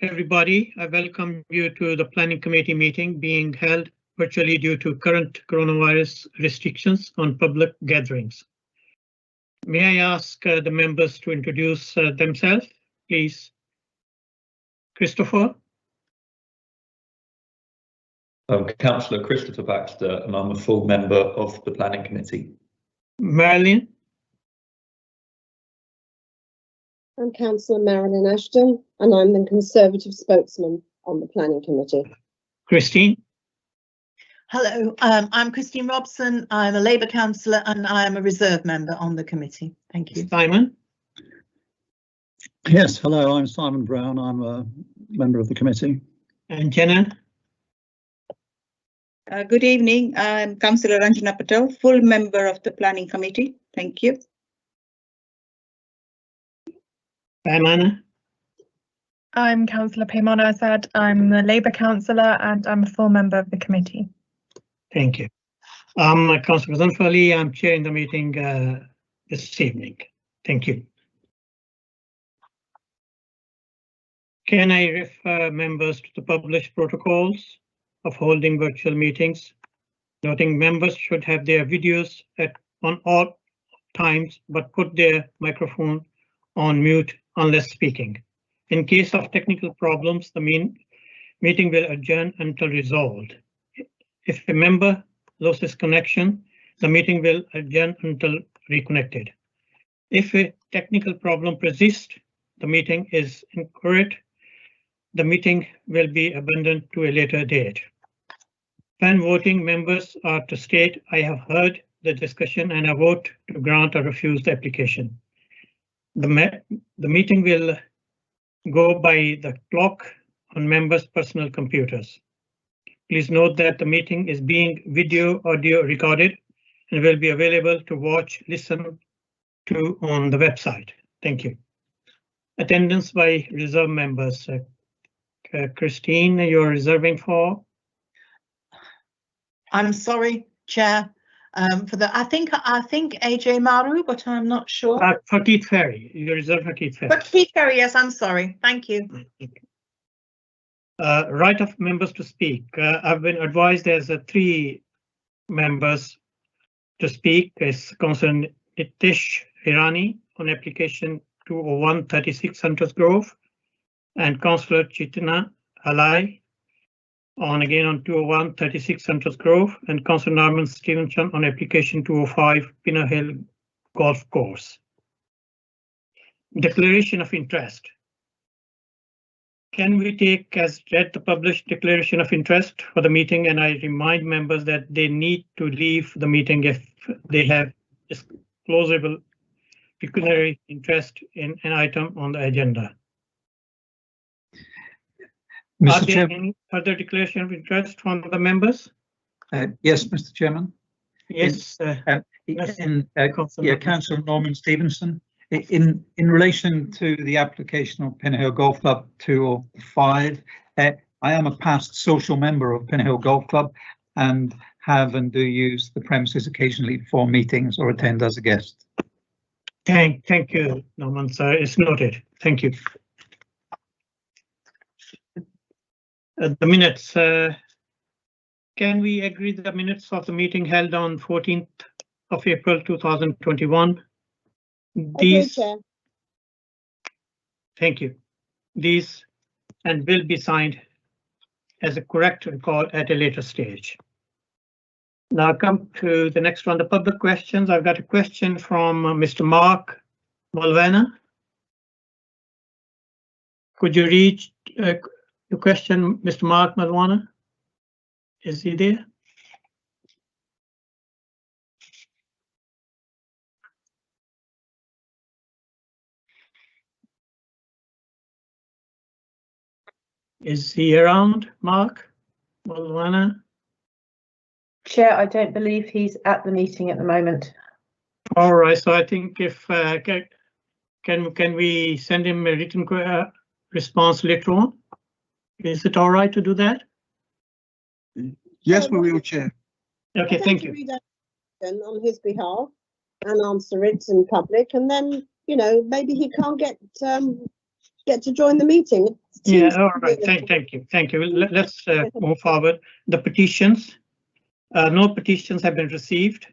everybody. I welcome you to the Planning Committee meeting being held virtually due to current coronavirus restrictions on public gatherings. May I ask the members to introduce themselves, please? Christopher? I'm Councillor Christopher Baxter and I'm a full member of the Planning Committee. Marilyn? I'm Councillor Marilyn Ashton and I'm the Conservative spokesman on the Planning Committee. Christine? Hello, I'm Christine Robson. I'm a Labour councillor and I am a reserve member on the committee. Thank you. Simon? Yes, hello, I'm Simon Brown. I'm a member of the committee. And Jenna? Good evening. I'm Councillor Ranjana Patel, full member of the Planning Committee. Thank you. Paimana? I'm Councillor Paimana Assad. I'm the Labour councillor and I'm a full member of the committee. Thank you. I'm Councillor Zanfali. I'm chairing the meeting this evening. Thank you. Can I refer members to the published protocols of holding virtual meetings? Noting members should have their videos on all times, but put their microphone on mute unless speaking. In case of technical problems, the meeting will adjourn until resolved. If a member loses connection, the meeting will adjourn until reconnected. If a technical problem persists, the meeting is incorrect. The meeting will be abandoned to a later date. When voting, members are to state, I have heard the discussion and I vote to grant or refuse the application. The meeting will go by the clock on members' personal computers. Please note that the meeting is being audio recorded and will be available to watch, listen to on the website. Thank you. Attendance by reserve members. Christine, you're reserving for? I'm sorry, Chair, for the. I think AJ Maru, but I'm not sure. For Keith Ferry, you reserve for Keith Ferry. But Keith Ferry, yes, I'm sorry. Thank you. Right of members to speak. I've been advised there's 3 members to speak. It's Councillor Nitish Hirani on application 20136 Hunters Grove and Councillor Chitana Alai on 20136 Hunters Grove and Councillor Norman Stevenson on application 205 Pinner Hill Golf Course. Declaration of interest. Can we take as read the published declaration of interest for the meeting? And I remind members that they need to leave the meeting if they have disclosable pecuniary interest in an item on the agenda. Are there any further declaration of interest from the members? Yes, Mr. Chairman. Yes. Councillor Norman Stevenson. In relation to the application of Pinner Hill Golf Club 205, I am a past social member of Pinner Hill Golf Club and have and do use the premises occasionally for meetings or attend as a guest. Thank you, Norman, sir. It's noted. Thank you. The minutes. Can we agree the minutes of the meeting held on 14th of April 2021? These. Okay, Thank you. These and will be signed as a correct record at a later stage. Now come to the next one, the public questions. I've got a question from Mr. Mark Malvana. Could you read the question, Mr. Mark Malvana? Is he there? Is he around, Mark Malvana? Chair, I don't believe he's at the meeting at the moment. All right, so I think if can we send him a written response later on? Is it all right to do that? Yes, we will, Chair. Okay, thank you. read it on his behalf and answer it in public, and then maybe he can't get get to join the meeting. Yeah, all right. Thank you. Let's move forward. The petitions. No petitions have been received.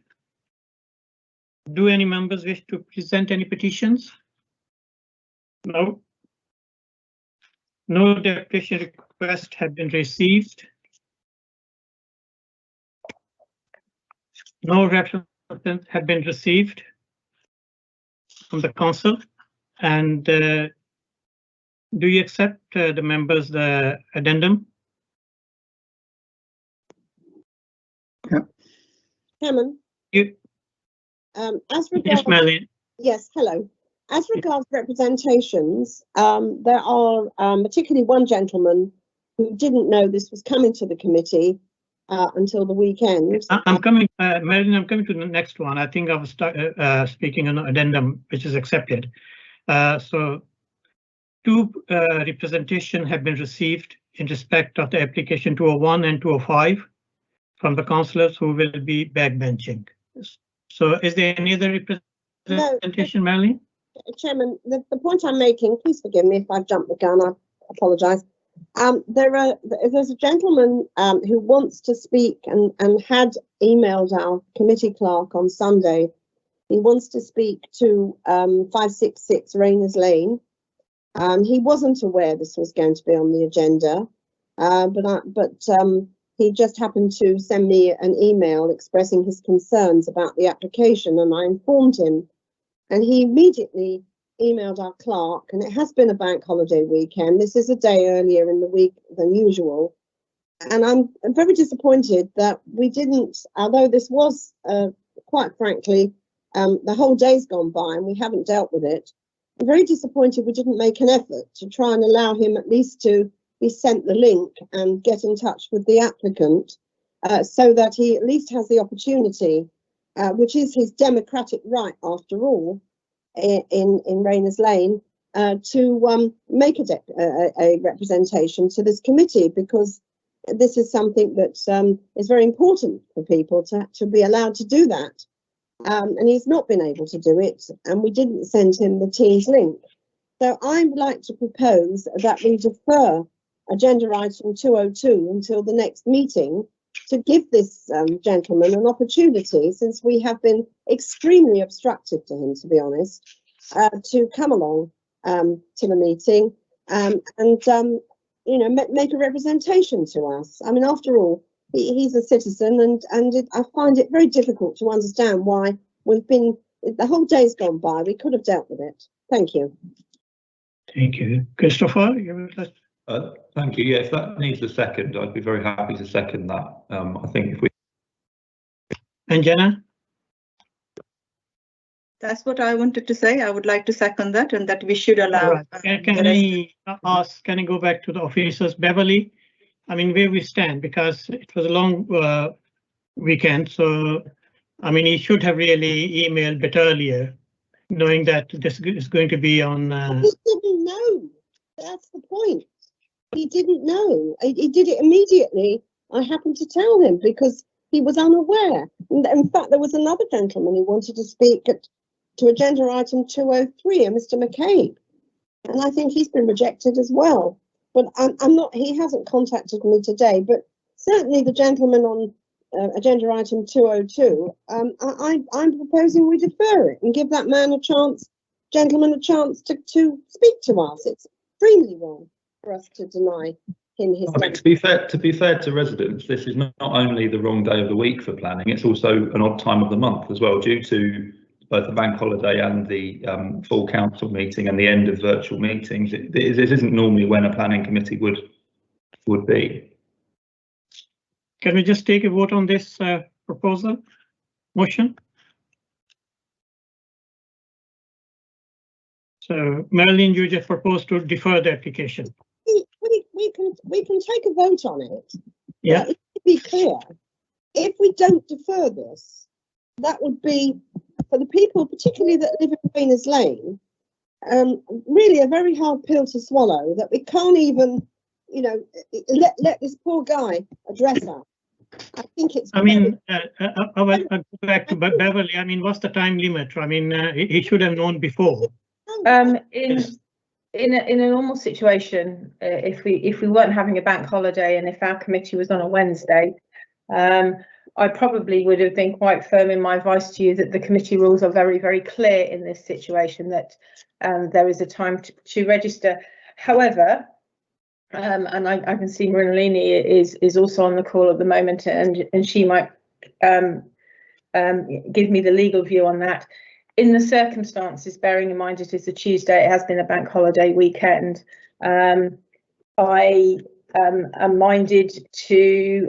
Do any members wish to present any petitions? No. No deputation requests have been received. No references have been received from the council. And do you accept the members the addendum? Yeah. Chairman. You, As yes, regards, Marlene. yes, hello. As regards representations, there are particularly one gentleman who didn't know this was coming to the committee until the weekend. I'm coming, Marlene, I'm coming to the next one. I think I was speaking on addendum, which is accepted. So two representation have been received in respect of the application 201 and 205 from the councillors who will be backbenching. So is there any other representation, Marlene? Chairman, the point I'm making, please forgive me if I've jumped the gun, I apologise. There's a gentleman who wants to speak and had emailed our committee clerk on Sunday. He wants to speak to 566 Rayners Lane. He wasn't aware this was going to be on the agenda, but he just happened to send me an email expressing his concerns about the application, and I informed him. And he immediately emailed our clerk, and it has been a bank holiday weekend. This is a day earlier in the week than usual. And I'm very disappointed that we didn't, although this was, quite frankly, the whole day's gone by and we haven't dealt with it. I'm very disappointed we didn't make an effort to try and allow him at least to be sent the link and get in touch with the applicant so that he at least has the opportunity, which is his democratic right after all, in Rayners Lane, to make a representation to this committee, because this is something that is very important for people to be allowed to do that. And he's not been able to do it, and we didn't send him the Teams link. So I'd like to propose that we defer agenda item 202 until the next meeting to give this gentleman an opportunity, since we have been extremely obstructive to him, to be honest, to come along to the meeting and you know, make a representation to us. I mean, after all, he's a citizen, and I find it very difficult to understand why the whole day's gone by. We could have dealt with it. Thank you. Thank you. Christopher, thank you. Yeah, if that needs a second, I'd be very happy to second that. I think if we. And Jenna? That's what I wanted to say. I would like to second that, and that we should allow. Can I go back to the officers, Beverly? I mean, where we stand, because it was a long weekend. So, I mean, he should have really emailed a bit earlier, knowing that this is going to be on. He didn't know. That's the point. He didn't know. He did it immediately. I happened to tell him because he was unaware. And in fact, there was another gentleman who wanted to speak to agenda item 203, Mr. McCabe. And I think he's been rejected as well. But I'm not, he hasn't contacted me today, but certainly the gentleman on agenda item 202, I'm proposing we defer it and give that man a chance, gentleman a chance to speak to us. It's extremely wrong for us to deny him his. I mean, to be fair to residents, this is not only the wrong day of the week for planning, it's also an odd time of the month as well, due to both the bank holiday and the full council meeting and the end of virtual meetings. This isn't normally when a planning committee would be. Can we just take a vote on this proposal motion? So, Marilyn, you just proposed to defer the application. We can take a vote on it. Yeah. To be clear, if we don't defer this, that would be, for the people, particularly that live in Rayners Lane, really a very hard pill to swallow, that we can't even, you know, let this poor guy address us. I think it's. I mean, I'll go back to Beverly. I mean, what's the time limit? I mean, he should have known before. in a normal situation, if we weren't having a bank holiday and if our committee was on a Wednesday, I probably would have been quite firm in my advice to you that the committee rules are very, very clear in this situation, that there is a time to register. However, and I can see Marilini is also on the call at the moment, and she might give me the legal view on that. In the circumstances, bearing in mind it is a Tuesday, it has been a bank holiday weekend, I am minded to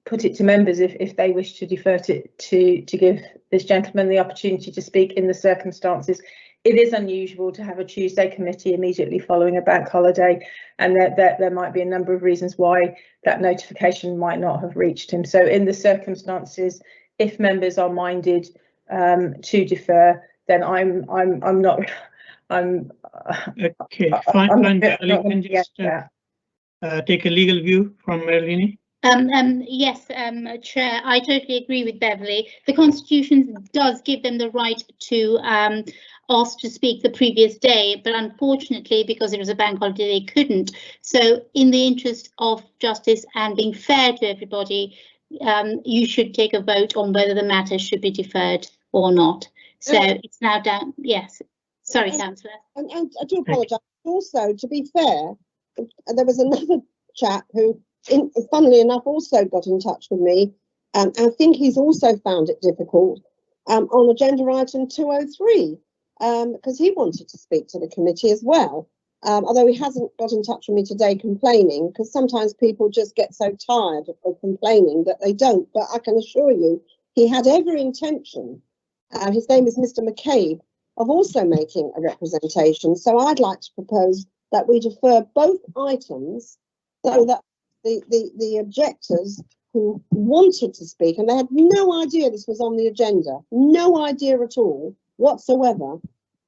put it to members if they wish to defer to give this gentleman the opportunity to speak in the circumstances. It is unusual to have a Tuesday committee immediately following a bank holiday, and there might be a number of reasons why that notification might not have reached him. So in the circumstances, if members are minded to defer, then I'm not. Okay, fine. Can just take a legal view from Marilini. Yes, Chair, I totally agree with Beverly. The Constitution does give them the right to ask to speak the previous day, but unfortunately, because it was a bank holiday, they couldn't. So in the interest of justice and being fair to everybody, you should take a vote on whether the matter should be deferred or not. So it's now down. Yes. Sorry, Councillor. And I do apologise. Also, to be fair, there was another chap who, funnily enough, also got in touch with me. I think he's also found it difficult on agenda item 203 because he wanted to speak to the committee as well. Although he hasn't got in touch with me today complaining, because sometimes people just get so tired of complaining that they don't. But I can assure you, he had every intention, his name is Mr. McCabe, of also making a representation. So I'd like to propose that we defer both items so that the objectors who wanted to speak, and they had no idea this was on the agenda, no idea at all whatsoever,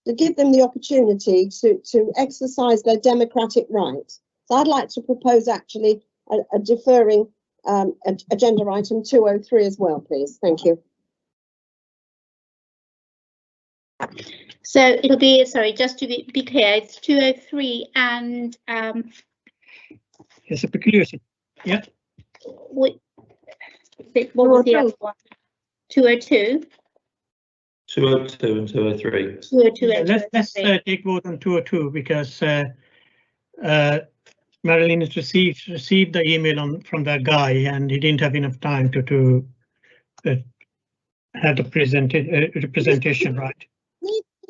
to give them the opportunity to exercise their democratic rights. So I'd like to propose actually a deferring agenda item 203 as well, please. Thank you. So it'll be, sorry, just to be clear, it's 203 and It's a peculiarity. Yeah. What was the other one? 202. 202 and 203. 202. Yeah, let's take vote on 202 because Marilyn has received the email from that guy and he didn't have enough time to have the representation right.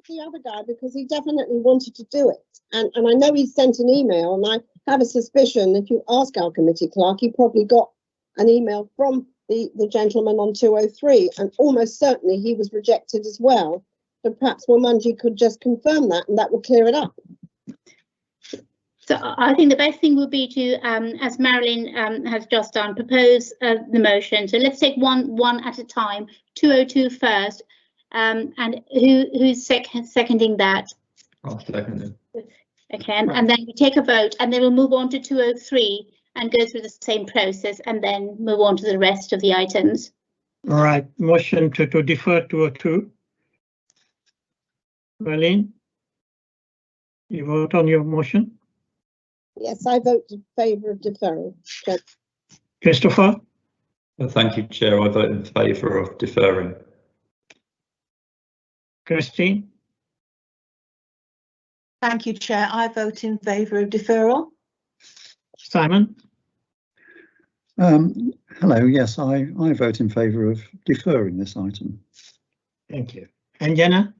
The other guy, because he definitely wanted to do it, and I know he sent an email, and I have a suspicion if you ask our committee clerk, he probably got an email from the gentleman on 203, and almost certainly he was rejected as well. So perhaps Womanji could just confirm that, and that will clear it up. So I think the best thing would be to, as Marilyn has just done, propose the motion. So let's take one at a time. 202 first. And who's seconding that? I'll second it. Okay, and then we take a vote, and then we'll move on to 203 and go through the same process, and then move on to the rest of the items. All right, motion to defer 202. Marlene, you vote on your motion? Yes, I vote in favour of deferral. Christopher? Thank you, Chair. I vote in favour of deferring. Christine? Thank you, Chair. I vote in favour of deferral. Simon? Hello, yes, I vote in favour of deferring this item. Thank you. And Jenna?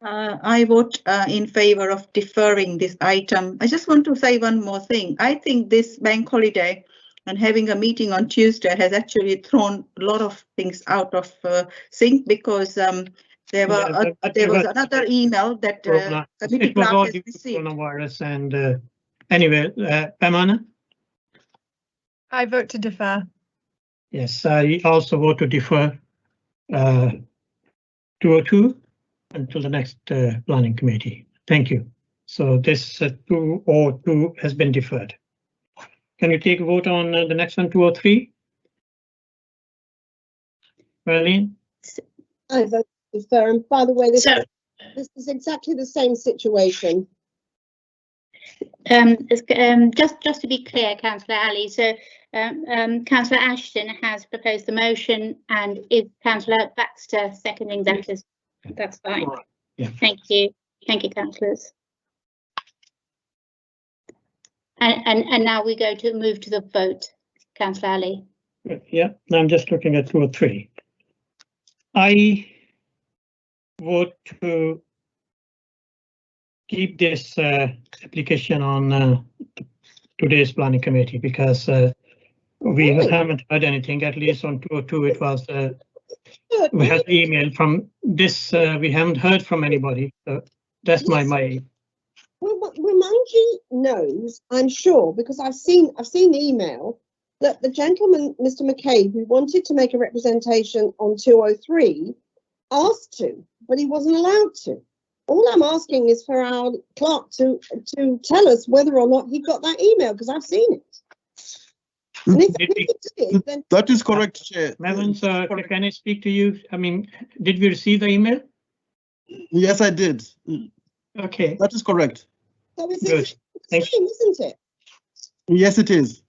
I vote in favour of deferring this item. I just want to say one more thing. I think this bank holiday and having a meeting on Tuesday has actually thrown a lot of things out of sync, because there was another email that committee clerk has received. Coronavirus and anyway, Pamana? I vote to defer. Yes, I also vote to defer 202 until the next planning committee. Thank you. So this 202 has been deferred. Can you take a vote on the next one, 203? Marlene? I vote to defer. And by the way, this is exactly the same situation. Just to be clear, Councillor Ali, so Councillor Ashton has proposed the motion, and is Councillor Baxter seconding that? That's fine. Yeah. Thank you, councillors. And now we go to move to the vote, Councillor Ali. Yeah, I'm just looking at 2 or 3. I vote to keep this application on today's planning committee, because we haven't heard anything. At least on 202 it was we had email from this, we haven't heard from anybody, so that's my Well, Manji knows, I'm sure, because I've seen the email that the gentleman, Mr. McCabe, who wanted to make a representation on 203, asked to, but he wasn't allowed to. All I'm asking is for our clerk to tell us whether or not he got that email, because I've seen it. And if he did, then that is correct, Chair. Melvin, sir, can I speak to you? I mean, did we receive the email? Yes, I did. Okay. That is correct. so it's Good. the same, isn't it? Yes, it is.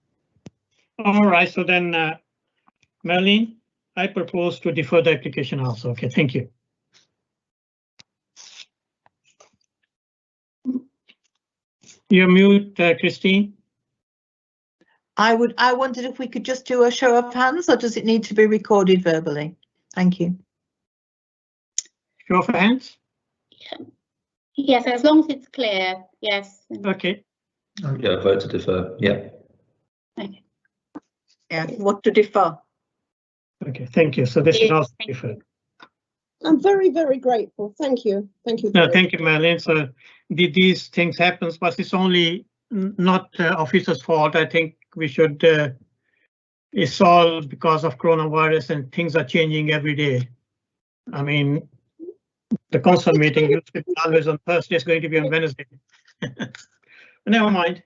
All right, so then, Marlene, I propose to defer the application also. Okay, thank you. You're mute, Christine. I wondered if we could just do a show of hands, or does it need to be recorded verbally? Thank you. Show of hands. Yes, as long as it's clear. Yes. Okay. Yeah, vote to defer. Yeah. Okay. Yeah, what to defer? Okay, thank you. So this is also Thank you. deferred. I'm very, very grateful. Thank you. Thank you. No, thank you, Marlene. So these things happen, but it's only not officers' fault. I think we should. It's all because of coronavirus, and things are changing every day. I mean, the council meeting used to be always on Thursday. It's going to be on Wednesday. Never mind.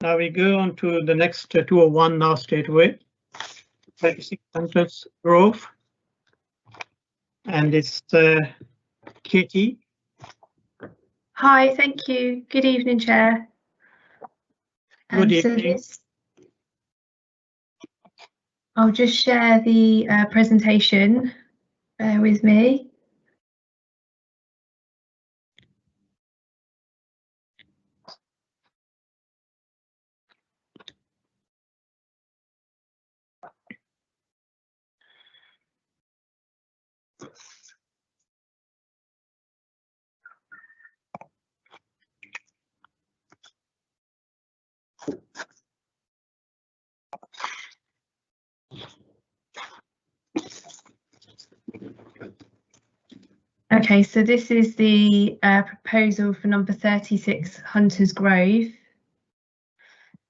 Now we go on to the next 201 now straight away. 36 Hunters Grove. And it's Katie. Hi, thank you. Good evening, Chair. Good evening. I'll just share the presentation. Bear with me. Okay, so this is the proposal for number 36 Hunters Grove.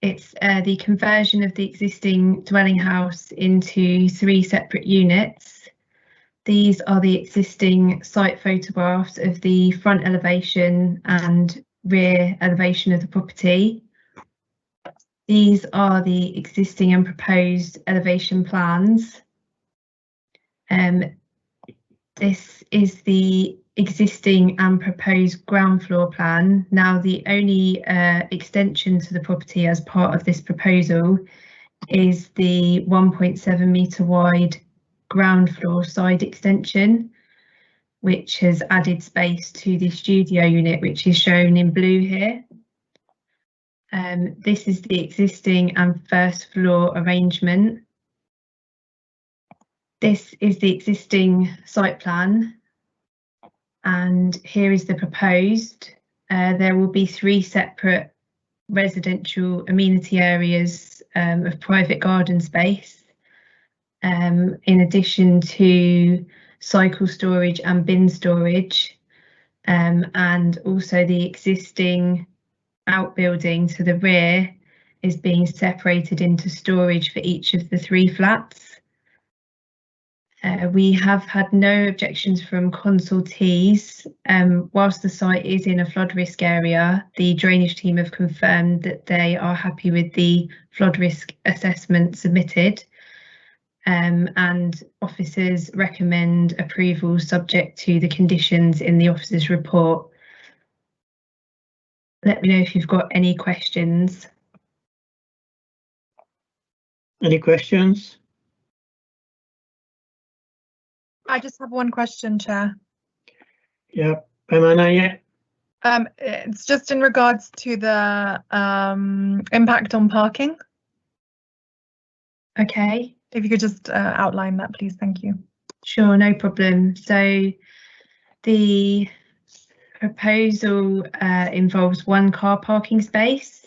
It's the conversion of the existing dwelling house into 3 separate units. These are the existing site photographs of the front elevation and rear elevation of the property. These are the existing and proposed elevation plans. This is the existing and proposed ground floor plan. Now, the only extension to the property as part of this proposal is the 1.7 metre wide ground floor side extension, which has added space to the studio unit, which is shown in blue here. This is the existing and first floor arrangement. This is the existing site plan, and here is the proposed. There will be 3 separate residential amenity areas of private garden space, in addition to cycle storage and bin storage, and also the existing outbuilding to the rear is being separated into storage for each of the 3 flats. We have had no objections from consultees. Whilst the site is in a flood risk area, the drainage team have confirmed that they are happy with the flood risk assessment submitted. and officers recommend approval subject to the conditions in the officer's report. Let me know if you've got any questions. Any questions? I just have one question, Chair. Yeah, Pamana, yeah. It's just in regards to the impact on parking. Okay. If you could just outline that, please. Thank you. Sure, no problem. So the proposal involves one car parking space,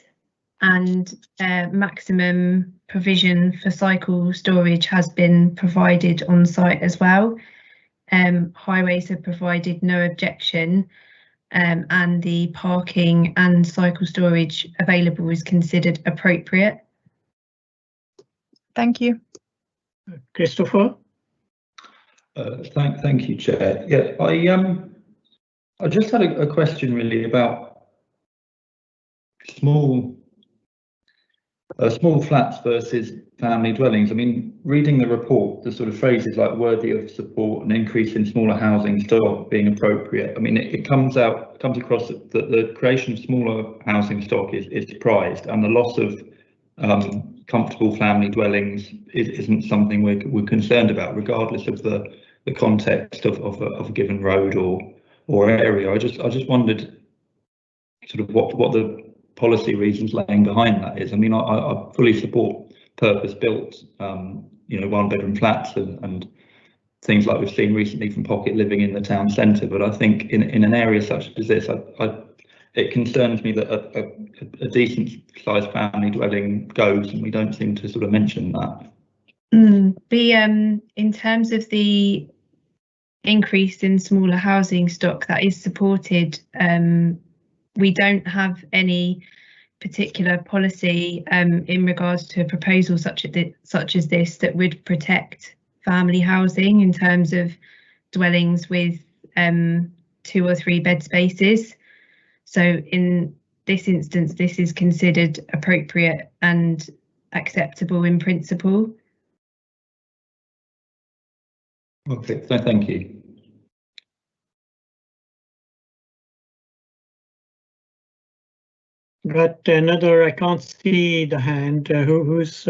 and maximum provision for cycle storage has been provided on site as well. Highways have provided no objection, and the parking and cycle storage available is considered appropriate. Thank you. Christopher? Thank you, Chair. Yeah, I just had a question really about small flats versus family dwellings. I mean, reading the report, the sort of phrases like worthy of support and increase in smaller housing stock being appropriate. I mean, it comes across that the creation of smaller housing stock is prized, and the loss of comfortable family dwellings isn't something we're concerned about, regardless of the context of a given road or area. I just wondered sort of what the policy reasons laying behind that is. I mean, I fully support purpose-built, one-bedroom flats and things like we've seen recently from pocket living in the town centre. But I think in an area such as this, it concerns me that a decent-sized family dwelling goes, and we don't seem to sort of mention that. In terms of the increase in smaller housing stock that is supported, we don't have any particular policy in regards to a proposal such as this that would protect family housing in terms of dwellings with 2 or 3 bed spaces. So in this instance, this is considered appropriate and acceptable in principle. Okay, so thank you. Got another, I can't see the hand. Who's?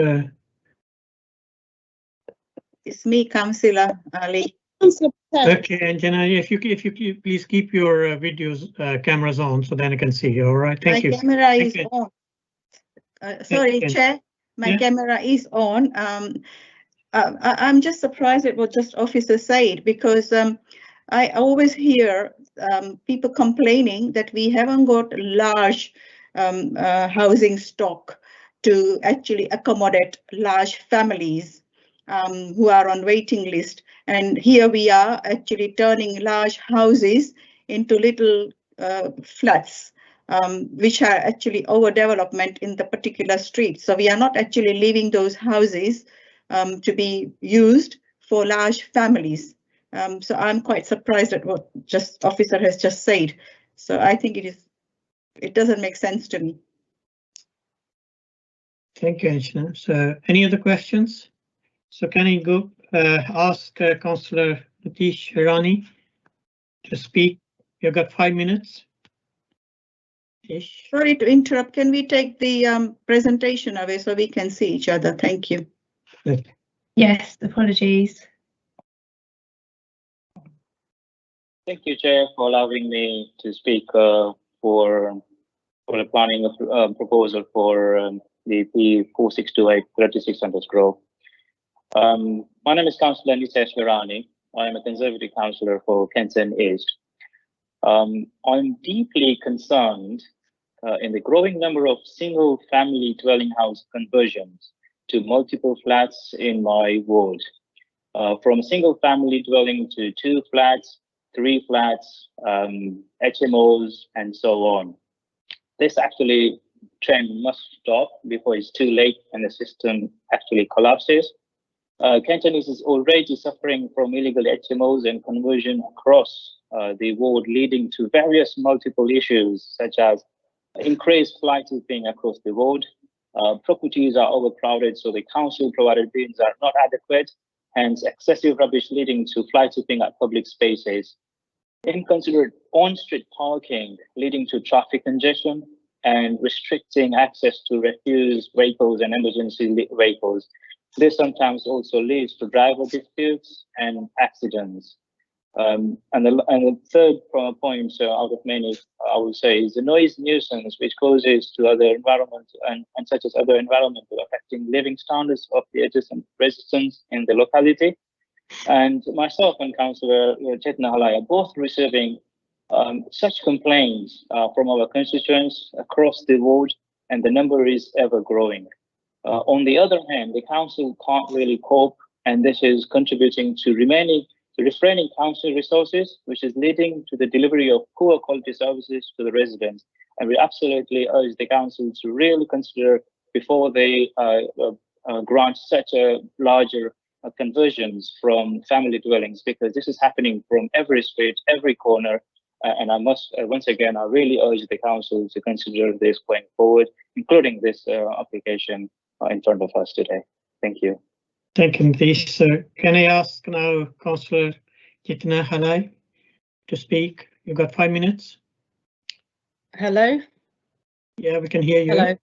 It's me, Councillor Ali. Okay, Anjana, if you please keep your videos cameras on, so then I can see you. All right, thank you. My camera is on. Sorry, Chair, my camera is on. I'm just surprised at what just officer said, because I always hear people complaining that we haven't got large housing stock to actually accommodate large families who are on waiting list. And here we are actually turning large houses into little flats, which are actually overdevelopment in the particular street. So we are not actually leaving those houses to be used for large families. So I'm quite surprised at what just officer has just said. So I think it doesn't make sense to me. Thank you, Anjana. So any other questions? So can I go ask Councillor Nitish Hirani to speak? You've got 5 minutes. Ish. Sorry to interrupt. Can we take the presentation away so we can see each other? Thank you. Yes, apologies. Thank you, Chair, for allowing me to speak for the planning of proposal for the P4628 3600 Grove. My name is Councillor Nitish Hirani. I am a Conservative Councillor for Kenton East. I'm deeply concerned in the growing number of single-family dwelling house conversions to multiple flats in my ward. From single-family dwelling to 2 flats, 3 flats, HMOs, and so on. This actually trend must stop before it's too late and the system actually collapses. Cantonese is already suffering from illegal HMOs and conversion across the ward, leading to various multiple issues such as increased fly tipping across the ward, Properties are overcrowded, so the council provided bins are not adequate, hence excessive rubbish leading to fly tipping at public spaces. Inconsiderate on-street parking leading to traffic congestion and restricting access to refuse vehicles and emergency vehicles. This sometimes also leads to driver disputes and accidents. And the third point out of many, I would say, is the noise nuisance, which causes to other environment and such as other environmental affecting living standards of the adjacent residents in the locality. And myself and Councillor Chetna Halai are both receiving such complaints from our constituents across the board, and the number is ever growing. On the other hand, the council can't really cope, and this is contributing to refraining council resources, which is leading to the delivery of poor quality services to the residents. And we absolutely urge the council to really consider before they grant such a larger conversions from family dwellings, because this is happening from every street, every corner. And I must, once again, I really urge the council to consider this going forward, including this application in front of us today. Thank you. Thank you, Nitish. Can I ask now Councillor Jitna Halai to speak? You've got 5 minutes. Hello. Yeah, we can hear you. Hello.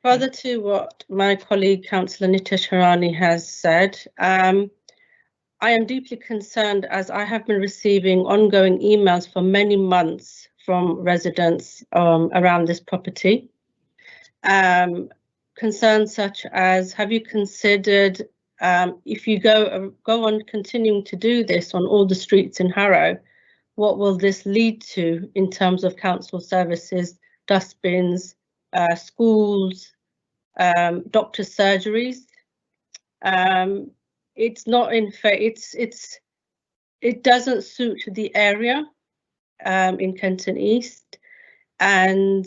Further to what my colleague Councillor Nitish Harani has said, I am deeply concerned as I have been receiving ongoing emails for many months from residents around this property. Concerns such as, have you considered if you go on continuing to do this on all the streets in Harrow, what will this lead to in terms of council services, dustbins, schools, doctor surgeries? It's not in it doesn't suit the area in Kenton East, and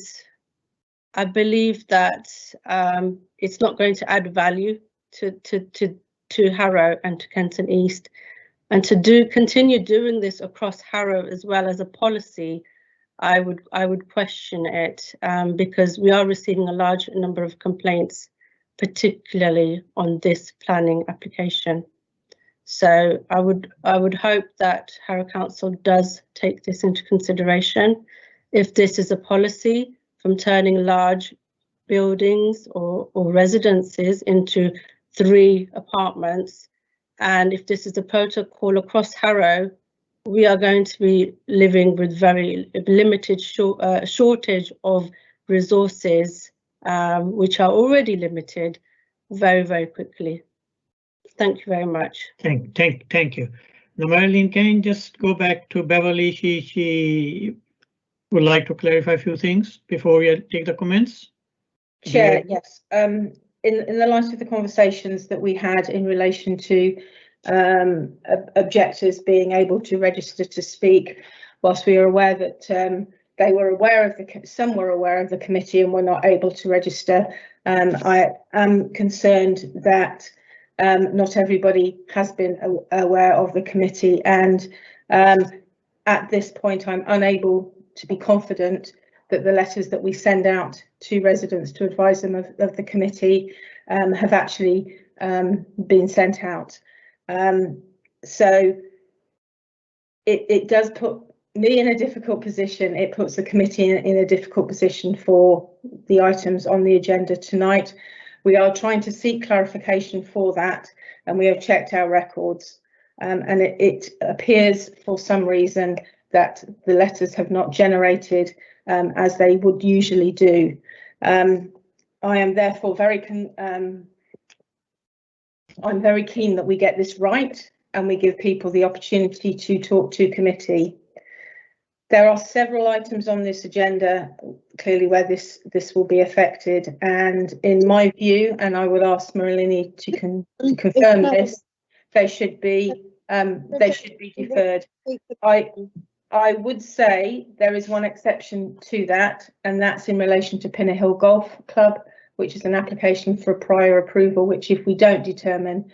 I believe that it's not going to add value to Harrow and to Kenton East, and to continue doing this across Harrow as well as a policy, I would question it because we are receiving a large number of complaints, particularly on this planning application. So I would hope that Harrow Council does take this into consideration. If this is a policy from turning large buildings or residences into 3 apartments, and if this is a protocol across Harrow, we are going to be living with very limited shortage of resources, which are already limited, very, very quickly. Thank you very much. Thank you. Now, Marilyn, can you just go back to Beverly? She would like to clarify a few things before we take the comments. Chair, yes. In the light of the conversations that we had in relation to objectors being able to register to speak, whilst we are aware that they were aware of some were aware of the committee and were not able to register, I am concerned that not everybody has been aware of the committee, and at this point I'm unable to be confident that the letters that we send out to residents to advise them of the committee have actually been sent out. So it does put me in a difficult position. It puts the committee in a difficult position for the items on the agenda tonight. We are trying to seek clarification for that, and we have checked our records, and it appears for some reason that the letters have not generated as they would usually do. I am therefore I'm very keen that we get this right and we give people the opportunity to talk to committee. There are several items on this agenda clearly where this will be affected, and in my view, and I would ask Marilini to confirm this, they should be deferred. I would say there is one exception to that, and that's in relation to Pinner Hill Golf Club, which is an application for a prior approval, which if we don't determine,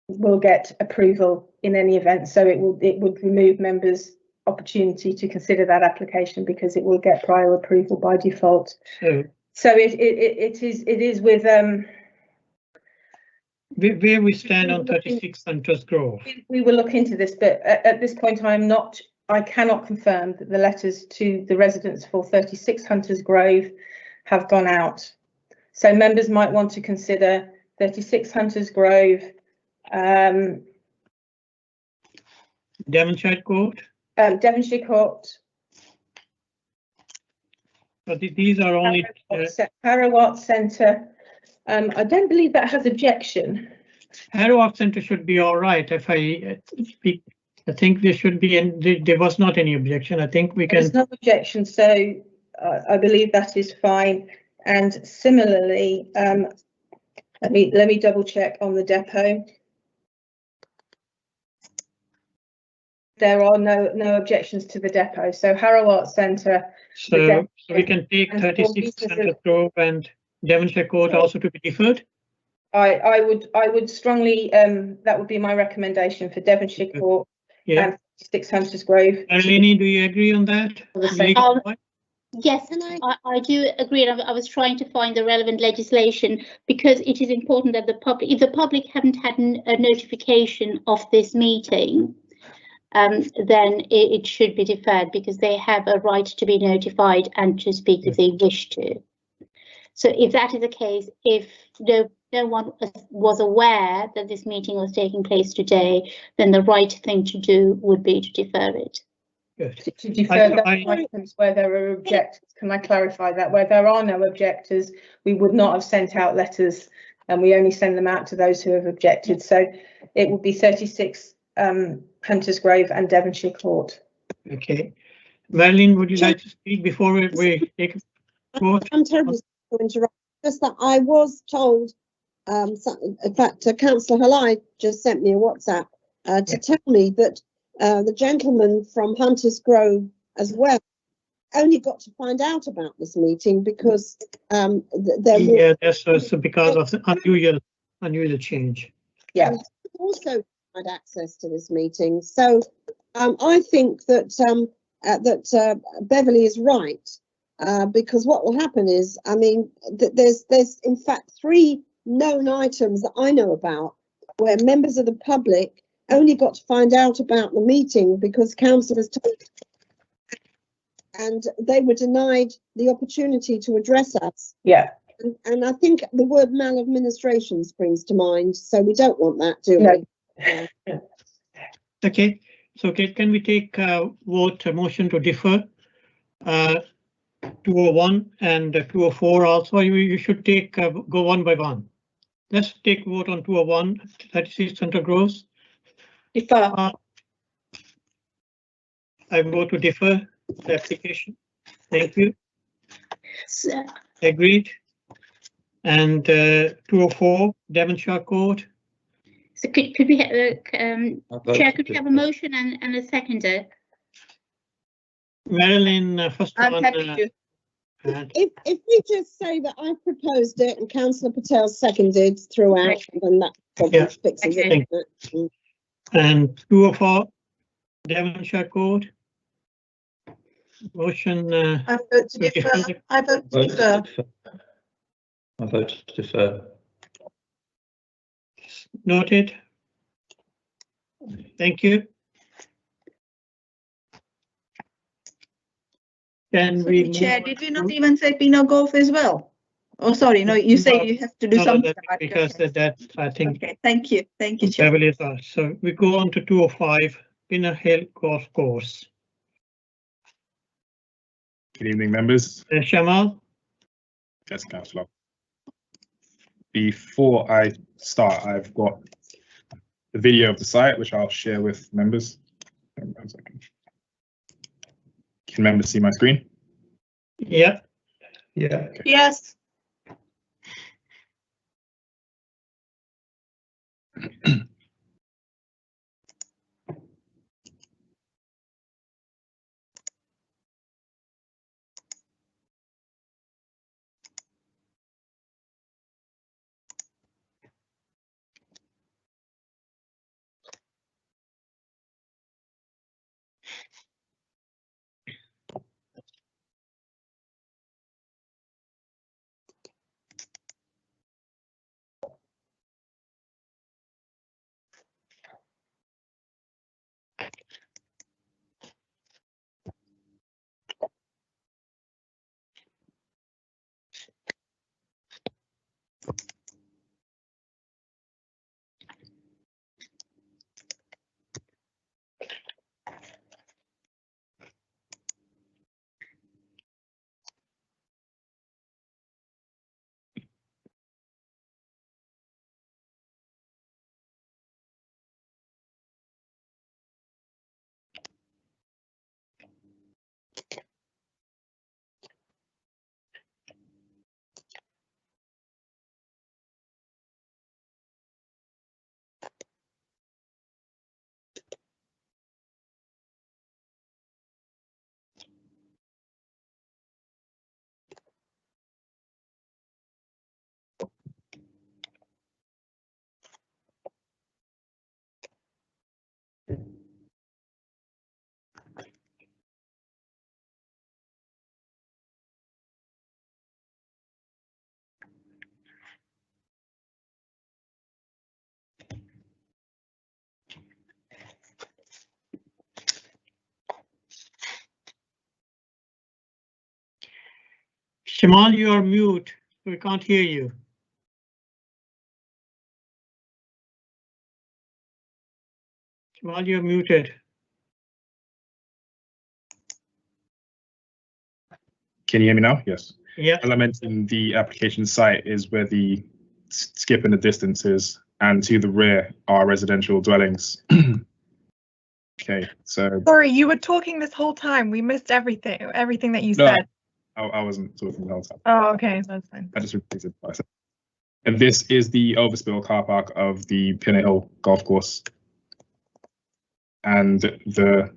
will get approval in any event. So it would remove members' opportunity to consider that application because it will get prior approval by default. So it is with Where we stand on 36 Hunters Grove. we will look into this, but at this point I cannot confirm that the letters to the residents for 36 Hunters Grove have gone out. So members might want to consider 36 Hunters Grove, Devonshire Court. Devonshire Court, But these are only Harrow Centre. I don't believe that has objection. Harrow Centre should be all right. If I speak, I think there should be, and there was not any objection. I think we can. There's no objection, so I believe that is fine. And similarly, let me double check on the depot. There are no objections to the depot. So Harrow Arts Centre. So we can take 36 Hunters Grove and Devonshire Court also to be deferred. I would strongly that would be my recommendation for Devonshire Court and 36 Hunters Grove. Eleni, do you agree on that? Yes, I do agree. I was trying to find the relevant legislation because it is important that the public, if the public haven't had a notification of this meeting, then it should be deferred because they have a right to be notified and to speak if they wish to. So if that is the case, if no one was aware that this meeting was taking place today, then the right thing to do would be to defer it. To defer the items where there are objectors. Can I clarify that? Where there are no objectors, we would not have sent out letters, and we only send them out to those who have objected. So it would be 36 Hunters Grove and Devonshire Court. Okay. Marilyn, would you like to speak before we take a vote? I'm terribly sorry to interrupt. Just that I was told, in fact, Councillor Halai just sent me a WhatsApp to tell me that the gentleman from Hunters Grove as well only got to find out about this meeting because that's because of the unusual change. Yeah. Also had access to this meeting, so I think that Beverly is right because what will happen is, I mean, there's in fact 3 known items that I know about where members of the public only got to find out about the meeting because council was told, and they were denied the opportunity to address us. Yeah. And I think the word maladministration springs to mind, so we don't want that, do we? Okay, so can we take a motion to defer 201 and 204 also? You should take go one by one. Let's take vote on 201, 36 Hunter Grove. Defer. I vote to defer the application. Thank you. Agreed. And 204 Devonshire Court. So could we have Chair, could we have a motion and a seconder? Marilyn, first I'm one. happy to. If we just say that I proposed it and Councillor Patel seconded throughout, then that probably fixes it. And 204 Devonshire Court. Motion. I vote to defer. I vote to defer. I vote to defer. Noted. Thank you. Can we Chair, did we not even say Pinot Golf as well? Oh, sorry, no, you say you have to do something. Because that I think. Okay, thank you, Chair. So we go on to 205 Pinner Hill Golf Course. Good evening, members. Shamal. Yes, Councillor. Before I start, I've got the video of the site, which I'll share with members. One second. Can members see my screen? Yeah. Okay. Yes. Shamal, you are mute. We can't hear you. Shamal, you're muted. Can you hear me now? Yes. Yeah. As I mentioned, the application site is where the skip in the distance is, and to the rear are residential dwellings. Okay, so. Sorry, you were talking this whole time. We missed everything that you No, said. I wasn't talking the whole time. Oh, okay, that's fine. I just repeated what I said. And this is the overspill car park of the Pinner Hill golf course. And the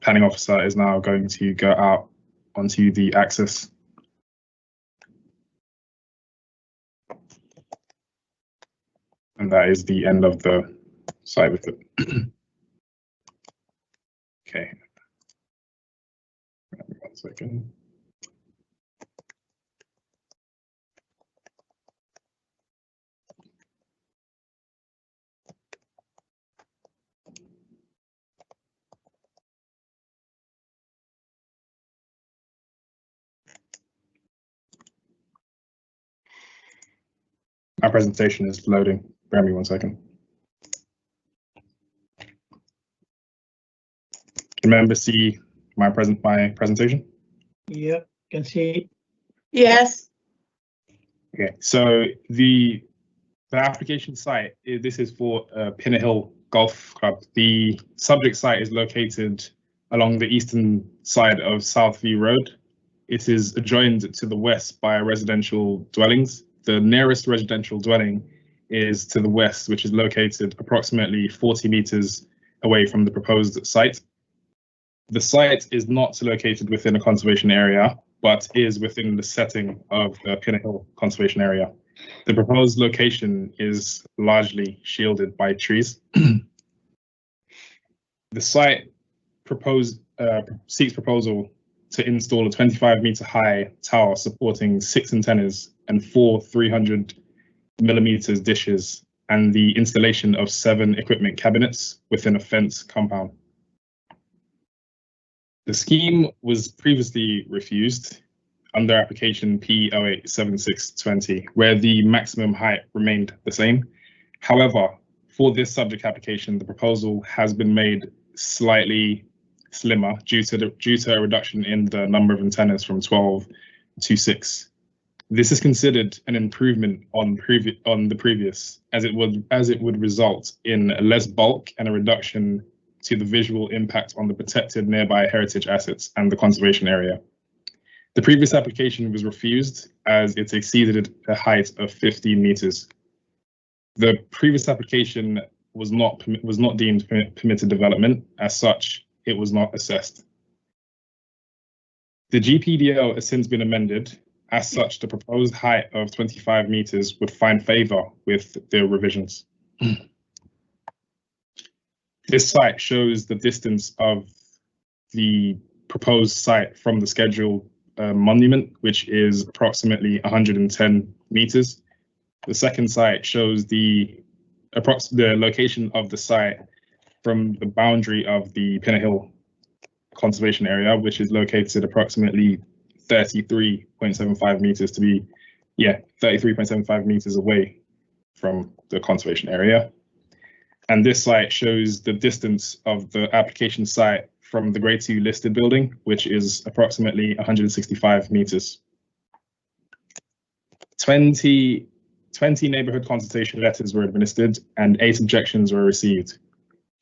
planning officer is now going to go out onto the axis. And that is the end of the site with it. Okay. 1 second. My presentation is loading. Bear me 1 second. Can members see my presentation? Yeah, can see. Yes. Okay, so the application site, this is for Pinner Hill Golf Club. The subject site is located along the eastern side of Southview Road. It is adjoined to the west by residential dwellings. The nearest residential dwelling is to the west, which is located approximately 40 meters away from the proposed site. The site is not located within a conservation area, but is within the setting of the Pinner Hill Conservation Area. The proposed location is largely shielded by trees. The site seeks proposal to install a 25-meter high tower supporting 6 antennas and 4 300mm dishes, and the installation of 7 equipment cabinets within a fence compound. The scheme was previously refused under application P087620, where the maximum height remained the same. However, for this subject application, the proposal has been made slightly slimmer due to a reduction in the number of antennas from 12 to 6. This is considered an improvement on the previous, as it would result in less bulk and a reduction to the visual impact on the protected nearby heritage assets and the conservation area. The previous application was refused as it exceeded a height of 15 meters. The previous application was not deemed permitted development. As such, it was not assessed. The GPDO has since been amended. As such, the proposed height of 25 meters would find favor with the revisions. This site shows the distance of the proposed site from the scheduled monument, which is approximately 110 meters. The second site shows the location of the site from the boundary of the Pinner Hill Conservation Area, which is located approximately 33.75 meters 33.75 meters away from the conservation area. And this site shows the distance of the application site from the Grade 2 listed building, which is approximately 165 meters. 20 neighborhood consultation letters were administered and 8 objections were received.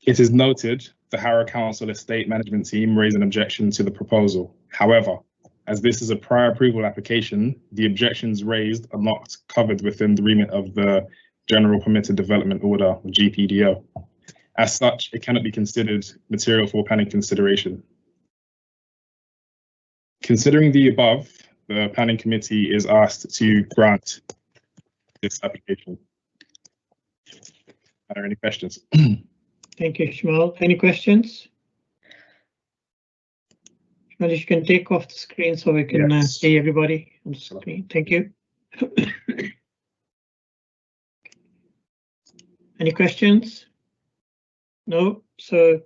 It is noted the Harrow Council Estate Management Team raised an objection to the proposal. However, as this is a prior approval application, the objections raised are not covered within the remit of the General Permitted Development Order, or GPDO. As such, it cannot be considered material for planning consideration. Considering the above, the Planning Committee is asked to grant this application. Are there any questions? Thank you, Shamal. Any questions? Shamal, you can take off the screen so we can see everybody on the screen. Thank you. Any questions? No. So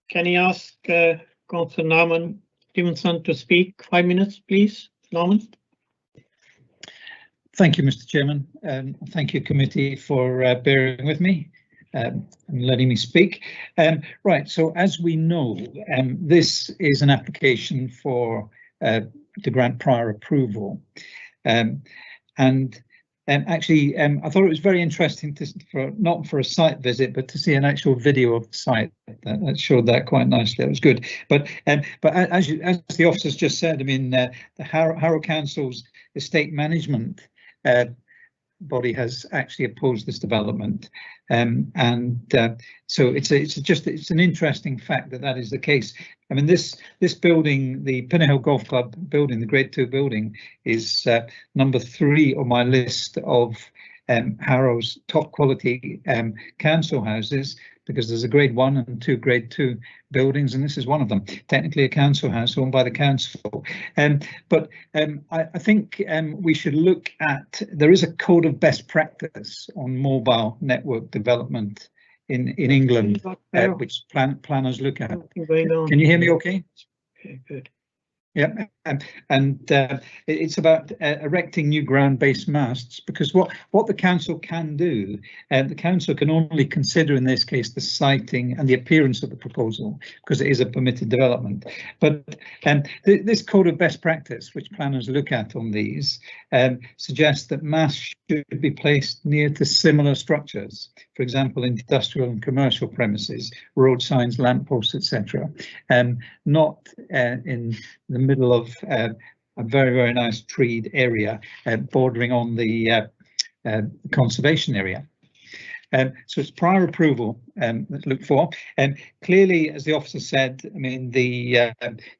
can I ask Councillor Norman Stevenson to speak? 5 minutes, please, Norman. Thank you, Mr. Chairman. Thank you, committee, for bearing with me and letting me speak. Right, so as we know, this is an application for to grant prior approval. Actually, I thought it was very interesting not for a site visit, but to see an actual video of the site that showed that quite nicely. That was good. But as the officers just said, I mean, the Harrow Council's estate management body has actually opposed this development, so it's an interesting fact that is the case. I mean, this building, the Pinnahill Golf Club building, the Grade 2 building, is number 3 on my list of Harrow's top quality council houses, because there's a Grade 1 and 2 Grade 2 buildings, and this is one of them, technically a council house owned by the council. But I think we should look at, there is a code of best practice on mobile network development in England, which planners look at. Can you hear me okay? Okay, good. Yeah, and it's about erecting new ground-based masts, because what the council can do, the council can only consider in this case the siting and the appearance of the proposal, because it is a permitted development. But this code of best practice, which planners look at on these, suggests that masts should be placed near to similar structures, for example, industrial and commercial premises, road signs, lampposts, etc., not in the middle of a very, very nice treed area bordering on the conservation area. So it's prior approval that's looked for, and clearly, as the officer said, I mean, the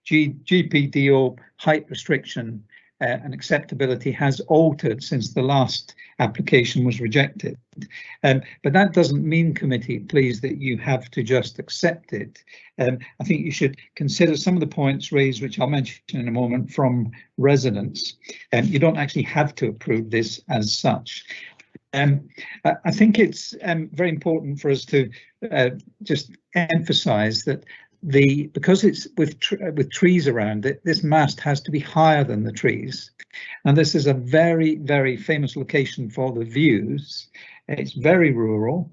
GPDO height restriction and acceptability has altered since the last application was rejected. But that doesn't mean, committee, please, that you have to just accept it. I think you should consider some of the points raised, which I'll mention in a moment, from residents. You don't actually have to approve this as such. I think it's very important for us to just emphasise that because it's with trees around it, this mast has to be higher than the trees, and this is a very, very famous location for the views. It's very rural,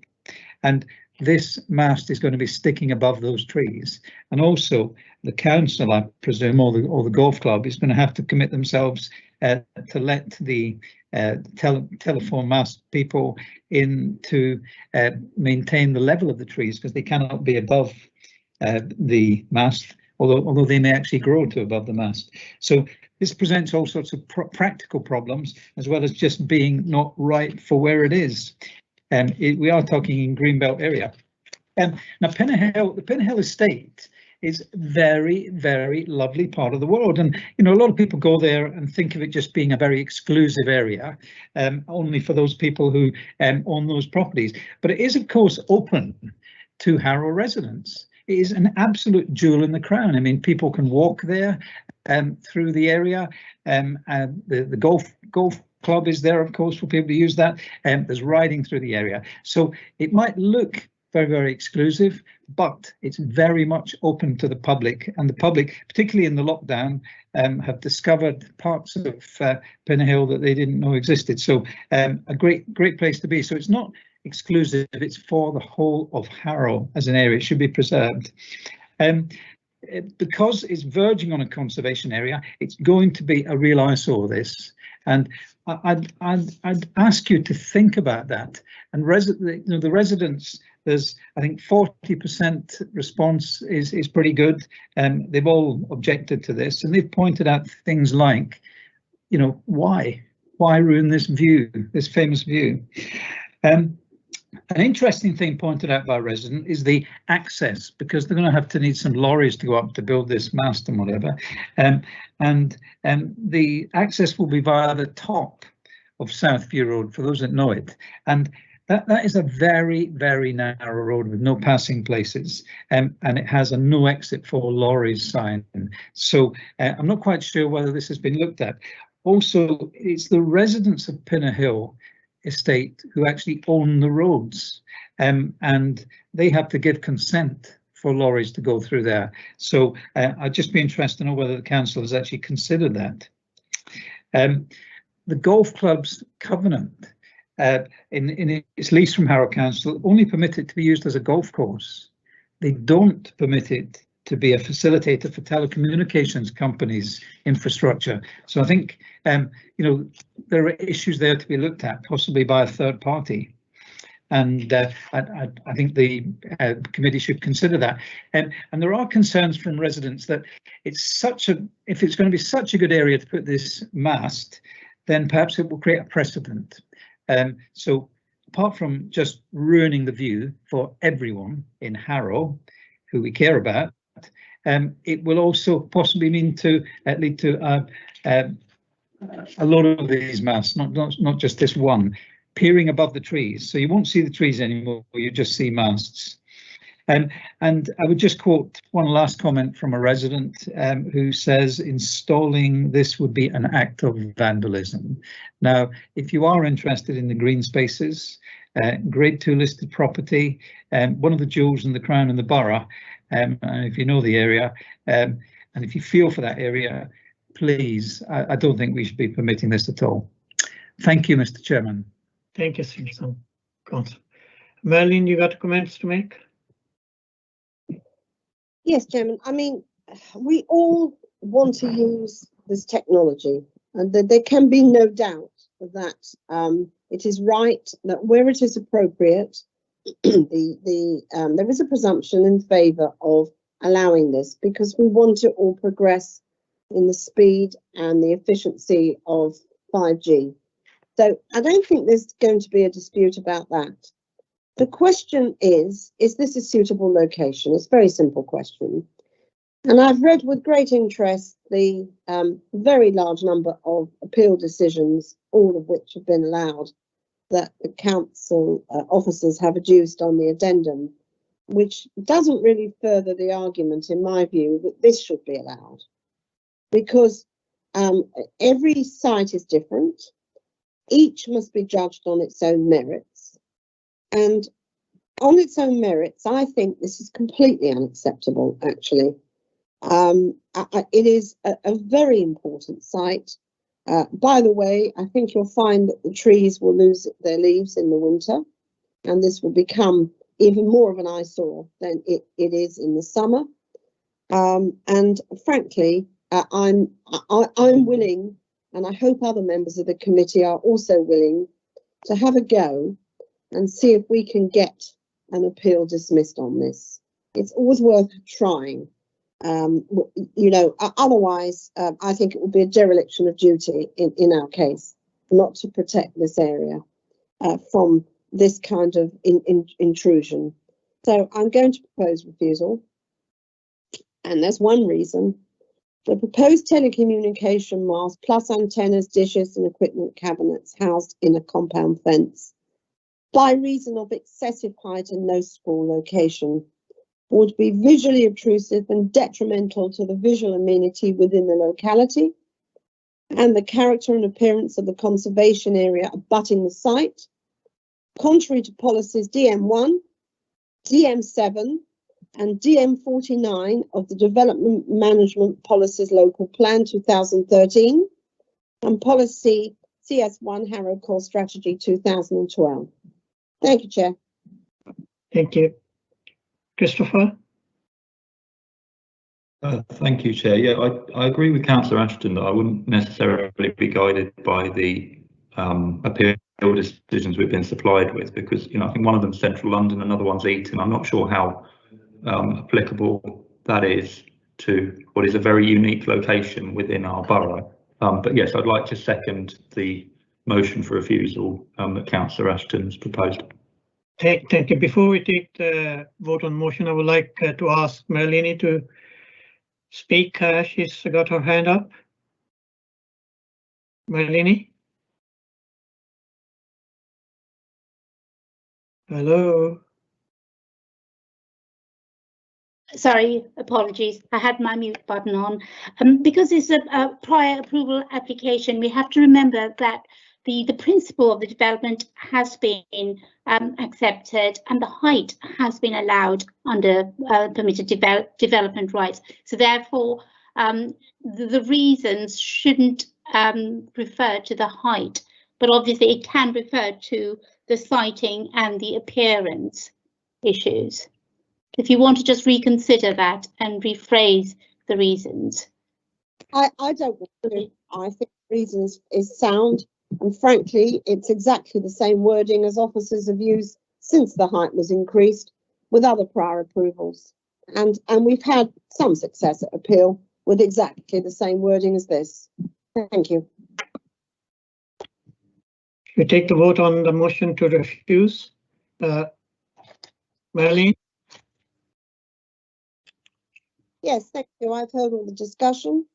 and this mast is going to be sticking above those trees, and also the council, I presume, or the golf club is going to have to commit themselves to let the telephone mast people in to maintain the level of the trees, because they cannot be above the mast, although they may actually grow to above the mast. So this presents all sorts of practical problems, as well as just being not right for where it is. We are talking in Greenbelt area. Now, the Pinnahill estate is very, very lovely part of the world, and you know, a lot of people go there and think of it just being a very exclusive area, only for those people who own those properties. But it is, of course, open to Harrow residents. It is an absolute jewel in the crown. I mean, people can walk there through the area. The golf club is there, of course, for people to use that. There's riding through the area. So it might look very, very exclusive, but it's very much open to the public, and the public, particularly in the lockdown, have discovered parts of Pinnahill that they didn't know existed. So a great place to be. So it's not exclusive, it's for the whole of Harrow as an area. It should be preserved. Because it's verging on a conservation area, it's going to be a real eyesore, this, and I'd ask you to think about that. And the residents, there's, I think, 40% response is pretty good, and they've all objected to this, and they've pointed out things like, you know, why ruin this view, this famous view. An interesting thing pointed out by a resident is the access, because they're going to have to need some lorries to go up to build this mast and whatever, and the access will be via the top of Southview Road, for those that know it, and that is a very, very narrow road with no passing places, and it has a no exit for lorries sign. So I'm not quite sure whether this has been looked at. Also, it's the residents of Pinnahill estate who actually own the roads, and they have to give consent for lorries to go through there. So I'd just be interested to know whether the council has actually considered that. the golf club's covenant in its lease from Harrow Council only permit it to be used as a golf course. They don't permit it to be a facilitator for telecommunications companies' infrastructure. So I think there are issues there to be looked at, possibly by a third party. And I think the committee should consider that. And there are concerns from residents that if it's going to be such a good area to put this mast, then perhaps it will create a precedent. So apart from just ruining the view for everyone in Harrow, who we care about, it will also possibly lead to a lot of these masts, not just this one, peering above the trees. So you won't see the trees anymore, you just see masts. And I would just quote one last comment from a resident who says installing this would be an act of vandalism. Now, if you are interested in the green spaces, Grade 2 listed property, one of the jewels in the crown in the borough, and if you know the area, and if you feel for that area, please, I don't think we should be permitting this at all. Thank you, Mr. Chairman. Thank you, Susan. Merlin, you got comments to make? Yes, Chairman. I mean, we all want to use this technology, and there can be no doubt that it is right that where it is appropriate, there is a presumption in favour of allowing this, because we want to all progress in the speed and the efficiency of 5G. So I don't think there's going to be a dispute about that. The question is this a suitable location? It's a very simple question. And I've read with great interest the very large number of appeal decisions, all of which have been allowed, that the council officers have adduced on the addendum, which doesn't really further the argument, in my view, that this should be allowed. Because every site is different. Each must be judged on its own merits. And on its own merits, I think this is completely unacceptable, actually. It is a very important site. By the way, I think you'll find that the trees will lose their leaves in the winter, and this will become even more of an eyesore than it is in the summer. And frankly, I'm willing, and I hope other members of the committee are also willing, to have a go and see if we can get an appeal dismissed on this. It's always worth trying. Otherwise, I think it would be a dereliction of duty in our case not to protect this area from this kind of intrusion. So I'm going to propose refusal. And there's one reason. The proposed telecommunication mast plus antennas, dishes and equipment cabinets housed in a compound fence, by reason of excessive height and noticeable location, would be visually obtrusive and detrimental to the visual amenity within the locality and the character and appearance of the conservation area abutting the site, contrary to policies DM1, DM7 and DM49 of the Development Management Policies Local Plan 2013 and Policy CS1 Harrow Core Strategy 2012. Thank you, Chair. Thank you. Christopher? Thank you, Chair. Yeah, I agree with Councillor Ashton that I wouldn't necessarily be guided by the appeal decisions we've been supplied with, because I think one of them's Central London, another one's Eton. I'm not sure how applicable that is to what is a very unique location within our borough. But yes, I'd like to second the motion for refusal that Councillor Ashton's proposed. Thank you. Before we take the vote on motion, I would like to ask Merlini to speak. She's got her hand up. Merlini? Hello? Sorry, apologies. I had my mute button on. Because it's a prior approval application, we have to remember that the principle of the development has been accepted and the height has been allowed under permitted development rights. So therefore, the reasons shouldn't refer to the height, but obviously it can refer to the sighting and the appearance issues. If you want to just reconsider that and rephrase the reasons. I don't want to. I think reasons is sound, and frankly, it's exactly the same wording as officers have used since the height was increased with other prior approvals. And we've had some success at appeal with exactly the same wording as this. Thank you. We take the vote on the motion to refuse. Marlene? Yes, thank you. I've heard all the discussion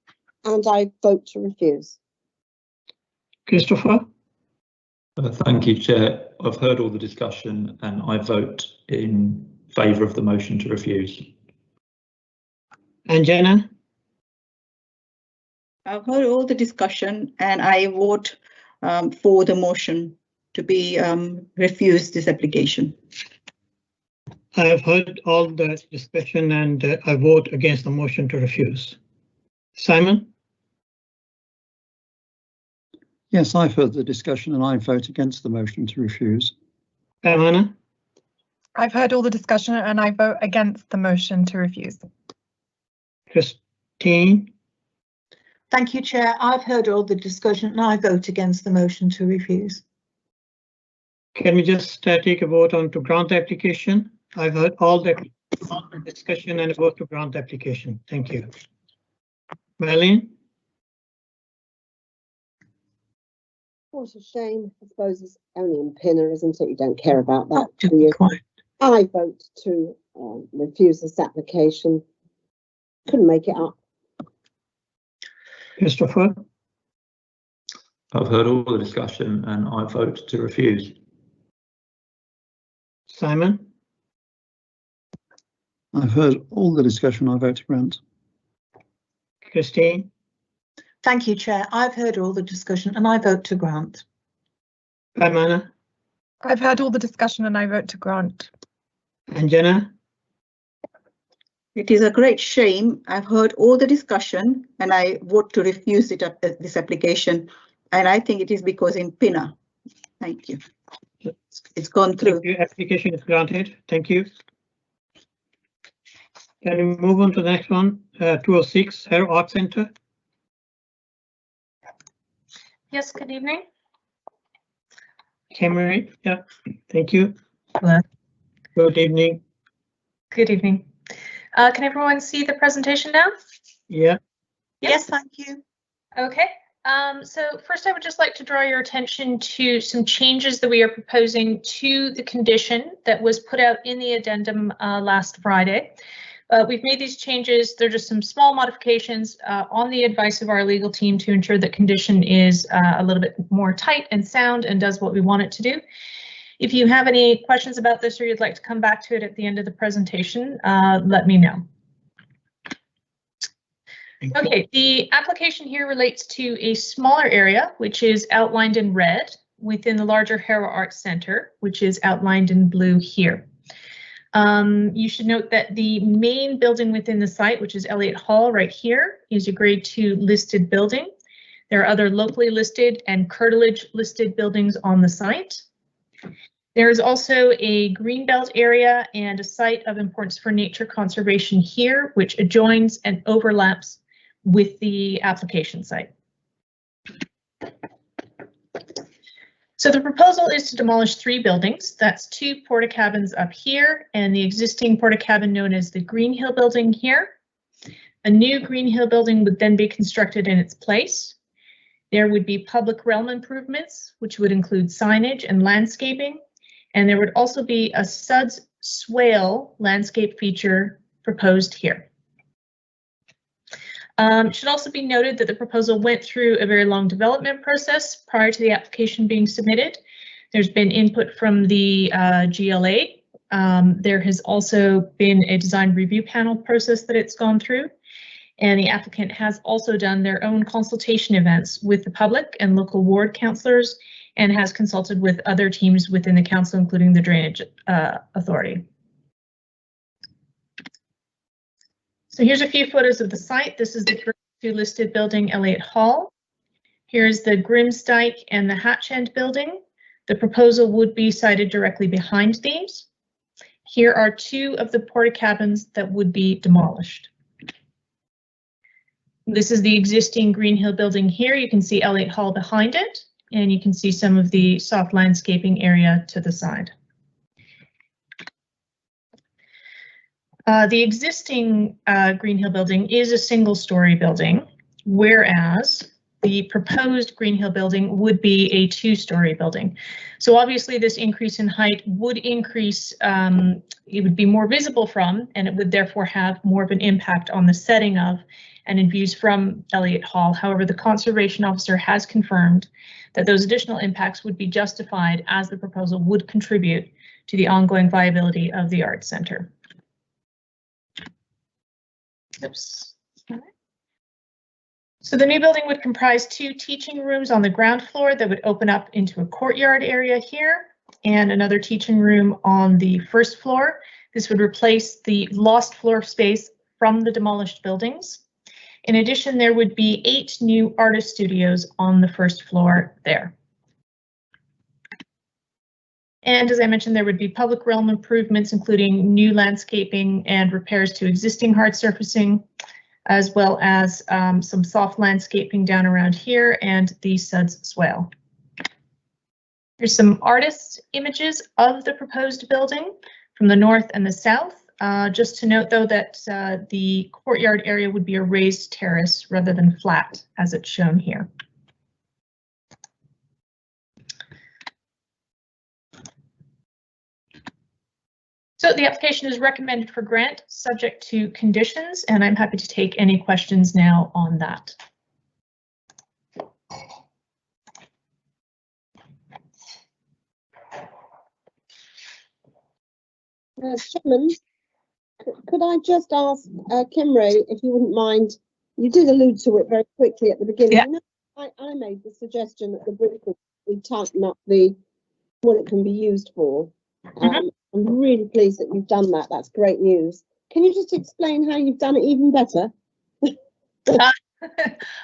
and I vote to refuse. Christopher? Thank you, Chair. I've heard all the discussion and I vote in favour of the motion to refuse. And Jenna? I've heard all the discussion and I vote for the motion to be refused this application. I have heard all the discussion and I vote against the motion to refuse. Simon? Yes, I've heard the discussion and I vote against the motion to refuse. Pamana? I've heard all the discussion and I vote against the motion to refuse. Christine? Thank you, Chair. I've heard all the discussion and I vote against the motion to refuse. Can we just take a vote on to grant the application? I've heard all the discussion and vote to grant the application. Thank you. Marlene? What a shame. I suppose it's only in Pinner, isn't it? You don't care about that, do you? I vote to refuse this application. Couldn't make it up. Christopher? I've heard all the discussion and I vote to refuse. Simon? I've heard all the discussion. I vote to grant. Christine? Thank you, Chair. I've heard all the discussion and I vote to grant. Pamana? I've heard all the discussion and I vote to grant. And Jenna? It is a great shame. I've heard all the discussion and I vote to refuse this application. And I think it is because in Pinner. Thank you. It's gone through. Your application is granted. Thank you. Can we move on to the next one? 206, Harrow Art Centre. Yes, good evening. Camry, yeah, thank you. Hello. Good evening. Good evening. Can everyone see the presentation now? Yeah. Yes, thank you. Okay. So first I would just like to draw your attention to some changes that we are proposing to the condition that was put out in the addendum last Friday. We've made these changes. They're just some small modifications on the advice of our legal team to ensure that condition is a little bit more tight and sound and does what we want it to do. If you have any questions about this or you'd like to come back to it at the end of the presentation, let me know. Okay, the application here relates to a smaller area, which is outlined in red within the larger Harrow Arts Centre, which is outlined in blue here. You should note that the main building within the site, which is Elliott Hall right here, is a grade 2 listed building. There are other locally listed and curtilage listed buildings on the site. There is also a greenbelt area and a site of importance for nature conservation here, which adjoins and overlaps with the application site. So the proposal is to demolish 3 buildings. That's 2 porta cabins up here and the existing porta cabin known as the Green Hill building here. A new Green Hill building would then be constructed in its place. There would be public realm improvements, which would include signage and landscaping. And there would also be a Suds swale landscape feature proposed here. It should also be noted that the proposal went through a very long development process prior to the application being submitted. There's been input from the GLA. There has also been a design review panel process that it's gone through. And the applicant has also done their own consultation events with the public and local ward councillors and has consulted with other teams within the council, including the Drainage Authority. So here's a few photos of the site. This is the grade 2 listed building, Elliott Hall. Here's the Grimsdyke and the Hatch End building. The proposal would be sited directly behind these. Here are two of the porta cabins that would be demolished. This is the existing Green Hill building here. You can see Elliott Hall behind it, and you can see some of the soft landscaping area to the side. The existing Green Hill building is a single-story building, whereas the proposed Green Hill building would be a two-story building. So obviously this increase in height would increase, it would be more visible from, and it would therefore have more of an impact on the setting of and in views from Elliott Hall. However, the conservation officer has confirmed that those additional impacts would be justified as the proposal would contribute to the ongoing viability of the Arts Centre. Oops. So the new building would comprise two teaching rooms on the ground floor that would open up into a courtyard area here and another teaching room on the first floor. This would replace the lost floor space from the demolished buildings. In addition, there would be 8 new artist studios on the first floor there. And as I mentioned, there would be public realm improvements, including new landscaping and repairs to existing hard surfacing, as well as some soft landscaping down around here and the Suds Swale. Here's some artist images of the proposed building from the north and the south. Just to note, though, that the courtyard area would be a raised terrace rather than flat, as it's shown here. So the application is recommended for grant, subject to conditions, and I'm happy to take any questions now on that. Chairman, could I just ask Kimray, if you wouldn't mind, you did allude to it very quickly at the beginning. Yeah. You know, I made the suggestion at the briefing we tighten up what it can be used for. I'm really pleased that you've done that. That's great news. Can you just explain how you've done it even better?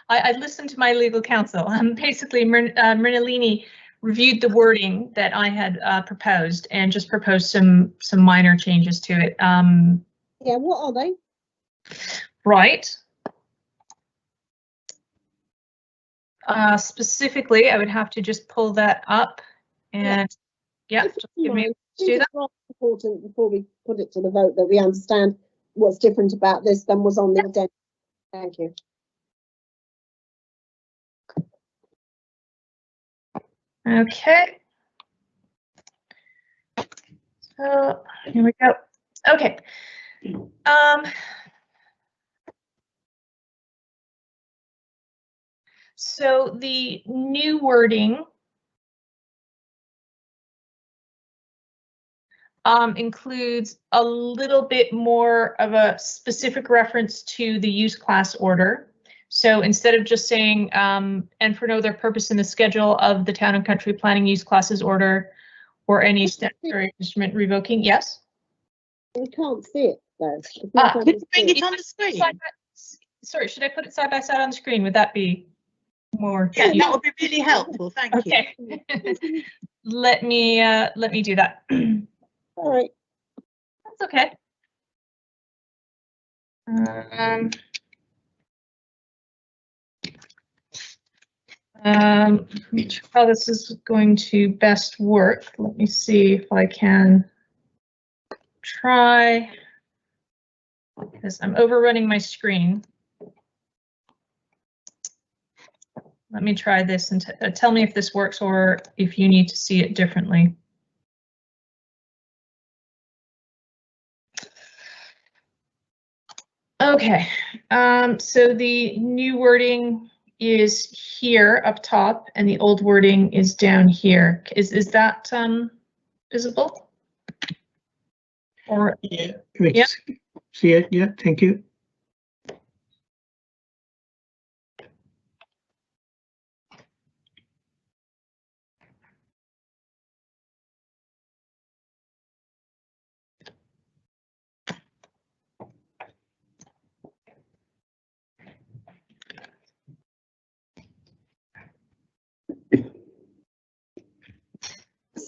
I listened to my legal counsel. Basically, Mrinalini reviewed the wording that I had proposed and just proposed some minor changes to it. Yeah, what are they? Right. Specifically, I would have to just pull that up and just give me to do that. It's important before we put it to the vote that we understand what's different about this than was on the agenda. Thank you. Okay. So here we go. Okay. So the new wording includes a little bit more of a specific reference to the use class order. So instead of just saying, and for no other purpose in the schedule of the town and country planning use classes order or any statutory instrument revoking, yes? We can't see it though. Could you bring it on the screen? Sorry, should I put it side by side on the screen? Would that be more? Yeah, that would be really helpful. Thank you. Let me do that. All right. That's okay. How this is going to best work. Let me see if I can try, because I'm overrunning my screen. Let me try this and tell me if this works or if you need to see it differently. Okay, so the new wording is here up top and the old wording is down here. Is that visible? Or yeah, see it, yeah, thank you.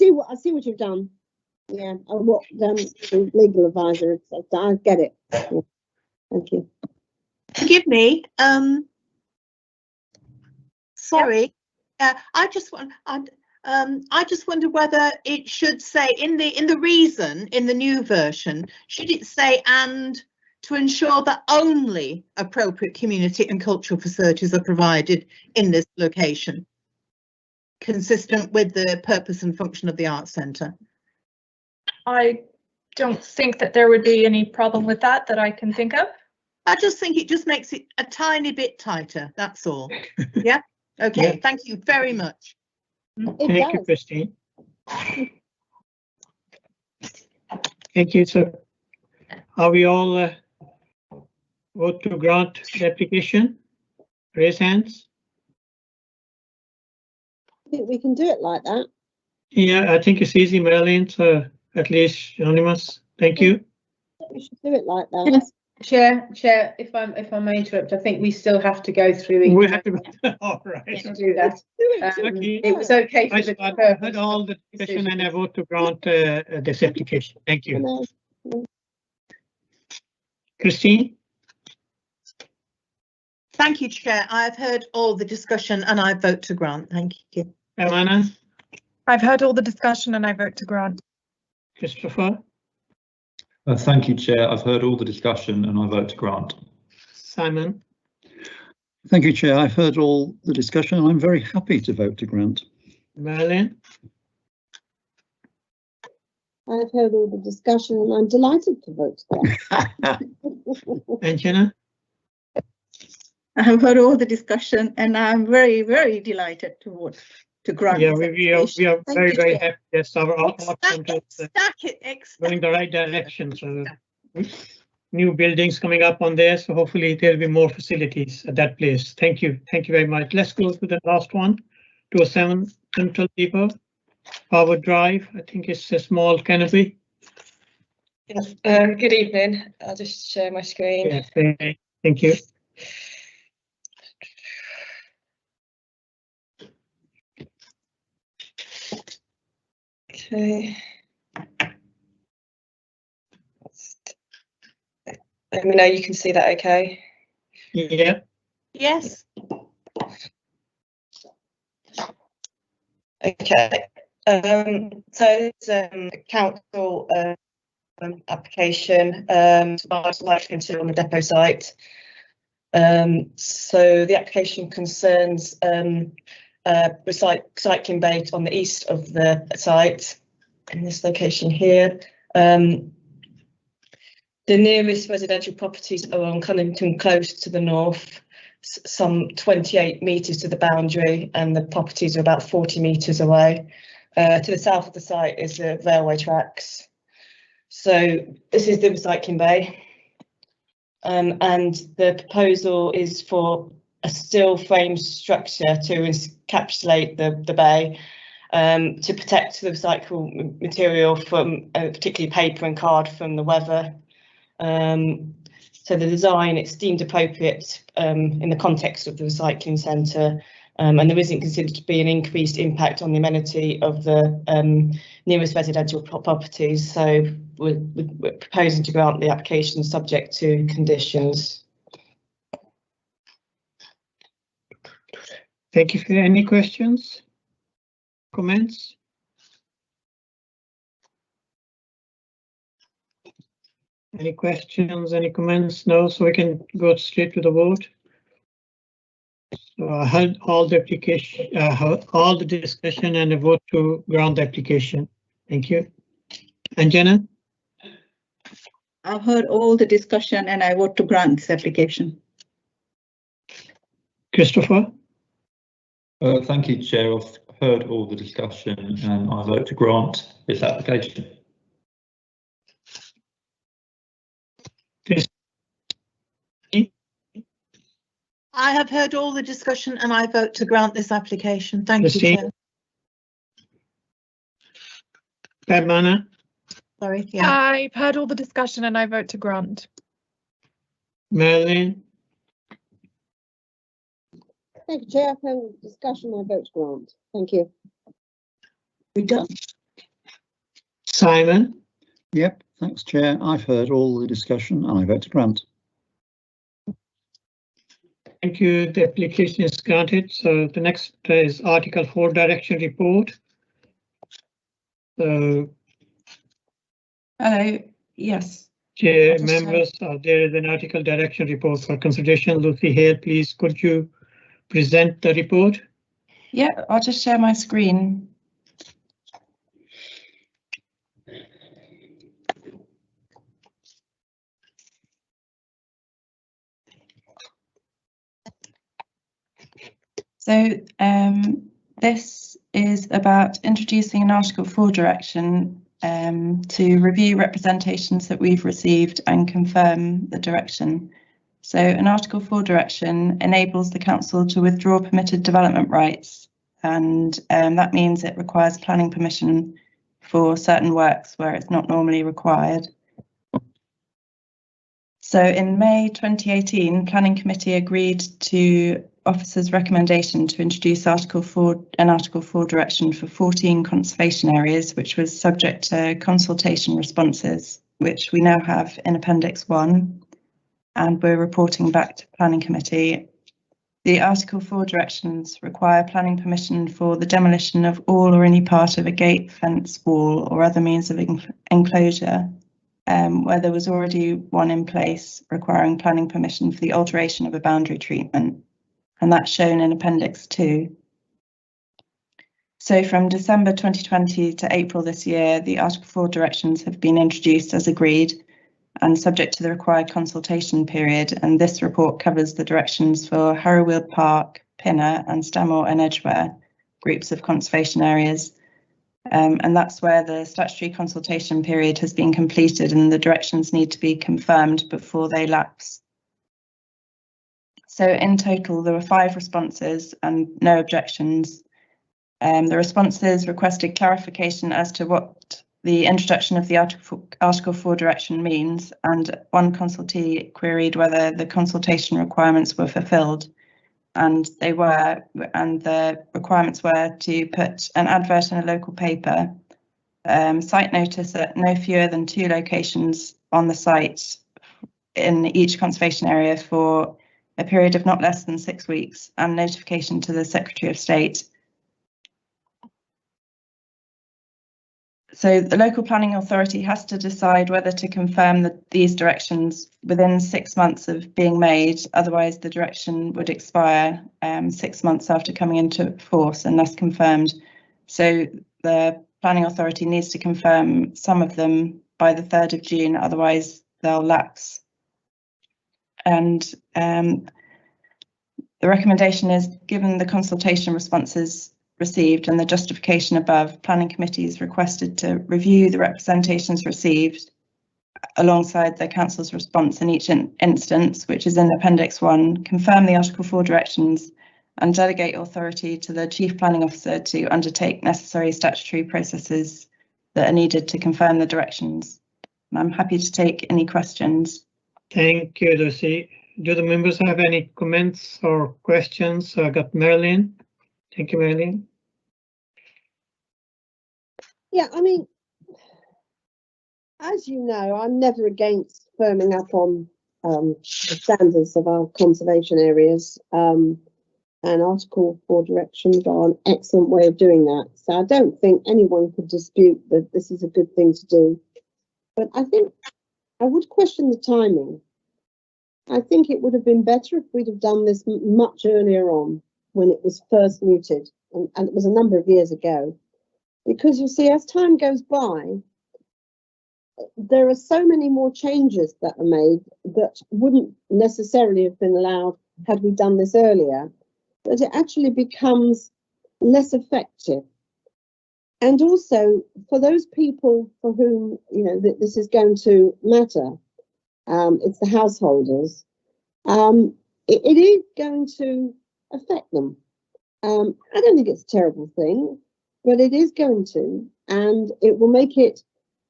see what you've done. Yeah, and what the legal advisor had said. I get it. Yeah. Thank you. Forgive me. Sorry. I just wonder whether it should say in the reason in the new version, should it say and to ensure that only appropriate community and cultural facilities are provided in this location, consistent with the purpose and function of the Arts Centre? I don't think that there would be any problem with that I can think of. I just think it just makes it a tiny bit tighter, that's all. Yeah? Okay, Yeah. Thank you very much. Thank you, Christine. Thank you, sir. Are we all vote to grant the application? Raise hands. I think we can do it like that. Yeah, I think it's easy, Marilyn, so at least unanimous. Thank you. We should do it like that. Yes, Chair, if I may interrupt, I think we still have to go through each. We have to go. All right. To do that. Okay. It was okay for the I heard all the discussion and I vote to grant this application. Thank you. Christine? Thank you, Chair. I've heard all the discussion and I vote to grant. Thank you. Amana? I've heard all the discussion and I vote to grant. Christopher? Thank you, Chair. I've heard all the discussion and I vote to grant. Simon? Thank you, Chair. I've heard all the discussion and I'm very happy to vote to grant. Marilyn? I've heard all the discussion and I'm delighted to vote to grant. And Jenna? I've heard all the discussion and I'm very, very delighted to vote to grant. Yeah, we are very, very happy. Yes, our Arts Centre is going the right direction. So new buildings coming up on there. So hopefully there'll be more facilities at that place. Thank you. Thank you very much. Let's go to the last one. 207 Central Depot, Power Drive. I think it's a small canopy. Yes. Good evening. I'll just share my screen. Yes, thank you. Okay. Let me know you can see that okay. Yeah. Yes. Okay. So it's a council application to consider on the depot site. So the application concerns recycling bay on the east of the site in this location here. The nearest residential properties are on Cunnington Close to the north, some 28 metres to the boundary, and the properties are about 40 metres away. To the south of the site is the railway tracks. So this is the recycling bay, and the proposal is for a steel frame structure to encapsulate the bay to protect the recycled material from particularly paper and card from the weather. So the design, it's deemed appropriate in the context of the recycling centre, and there isn't considered to be an increased impact on the amenity of the nearest residential properties. So we're proposing to grant the application subject to conditions. Thank you. For any questions, comments? Any questions, any comments? No, so we can go straight to the vote. So I heard all the application, all the discussion and a vote to grant the application. Thank you. And Jenna? I've heard all the discussion and I vote to grant this application. Christopher? Thank you, Chair. I've heard all the discussion and I vote to grant this application. I have heard all the discussion and I vote to grant this application. Thank you, Chair. Amana? Sorry, yeah. I've heard all the discussion and I vote to grant. Marilyn? Thank you, Chair. I've heard the discussion. I vote to grant. Thank you. We're done. Simon? Yep, thanks, Chair. I've heard all the discussion and I vote to grant. Thank you. The application is granted. So the next is Article 4 Direction Report. Hello. Yes. Chair members, there is an article direction report for consideration. Lucy Hale, please could you present the report? Yeah, I'll just share my screen. So this is about introducing an Article 4 direction to review representations that we've received and confirm the direction. So an Article 4 direction enables the council to withdraw permitted development rights, and that means it requires planning permission for certain works where it's not normally required. So in May 2018, Planning Committee agreed to Officer's recommendation to introduce an Article 4 direction for 14 conservation areas, which was subject to consultation responses, which we now have in Appendix 1, and we're reporting back to Planning Committee. The Article 4 directions require planning permission for the demolition of all or any part of a gate, fence, wall, or other means of enclosure, where there was already one in place requiring planning permission for the alteration of a boundary treatment, and that's shown in Appendix 2. So from December 2020 to April this year, the Article 4 directions have been introduced as agreed and subject to the required consultation period, and this report covers the directions for Harrowweald Park, Pinner and Stanmore and Edgware groups of conservation areas. And that's where the statutory consultation period has been completed and the directions need to be confirmed before they lapse. So in total, there were 5 responses and no objections. The responses requested clarification as to what the introduction of the Article 4 direction means, and one consultee queried whether the consultation requirements were fulfilled. And they were, and the requirements were to put an advert in a local paper, site notice at no fewer than 2 locations on the site in each conservation area for a period of not less than 6 weeks, and notification to the Secretary of State. So the local planning authority has to decide whether to confirm these directions within 6 months of being made, otherwise the direction would expire 6 months after coming into force unless confirmed. So the planning authority needs to confirm some of them by the 3rd of June, otherwise they'll lapse. And the recommendation is, given the consultation responses received and the justification above, Planning Committee is requested to review the representations received alongside the Council's response in each instance, which is in Appendix 1, confirm the Article 4 directions and delegate authority to the Chief Planning Officer to undertake necessary statutory processes that are needed to confirm the directions. And I'm happy to take any questions. Thank you, Lucy. Do the members have any comments or questions? I got Marilyn. Thank you, Marilyn. Yeah, I mean, as you know, I'm never against firming up on the standards of our conservation areas, and Article 4 directions are an excellent way of doing that. So I don't think anyone could dispute that this is a good thing to do. But I think I would question the timing. I think it would have been better if we'd have done this much earlier on when it was first mooted, and it was a number of years ago. Because you see, as time goes by, there are so many more changes that are made that wouldn't necessarily have been allowed had we done this earlier, that it actually becomes less effective. And also for those people for whom, you know, that this is going to matter, it's the householders, it is going to affect them. I don't think it's a terrible thing, but it is going to, and it will make it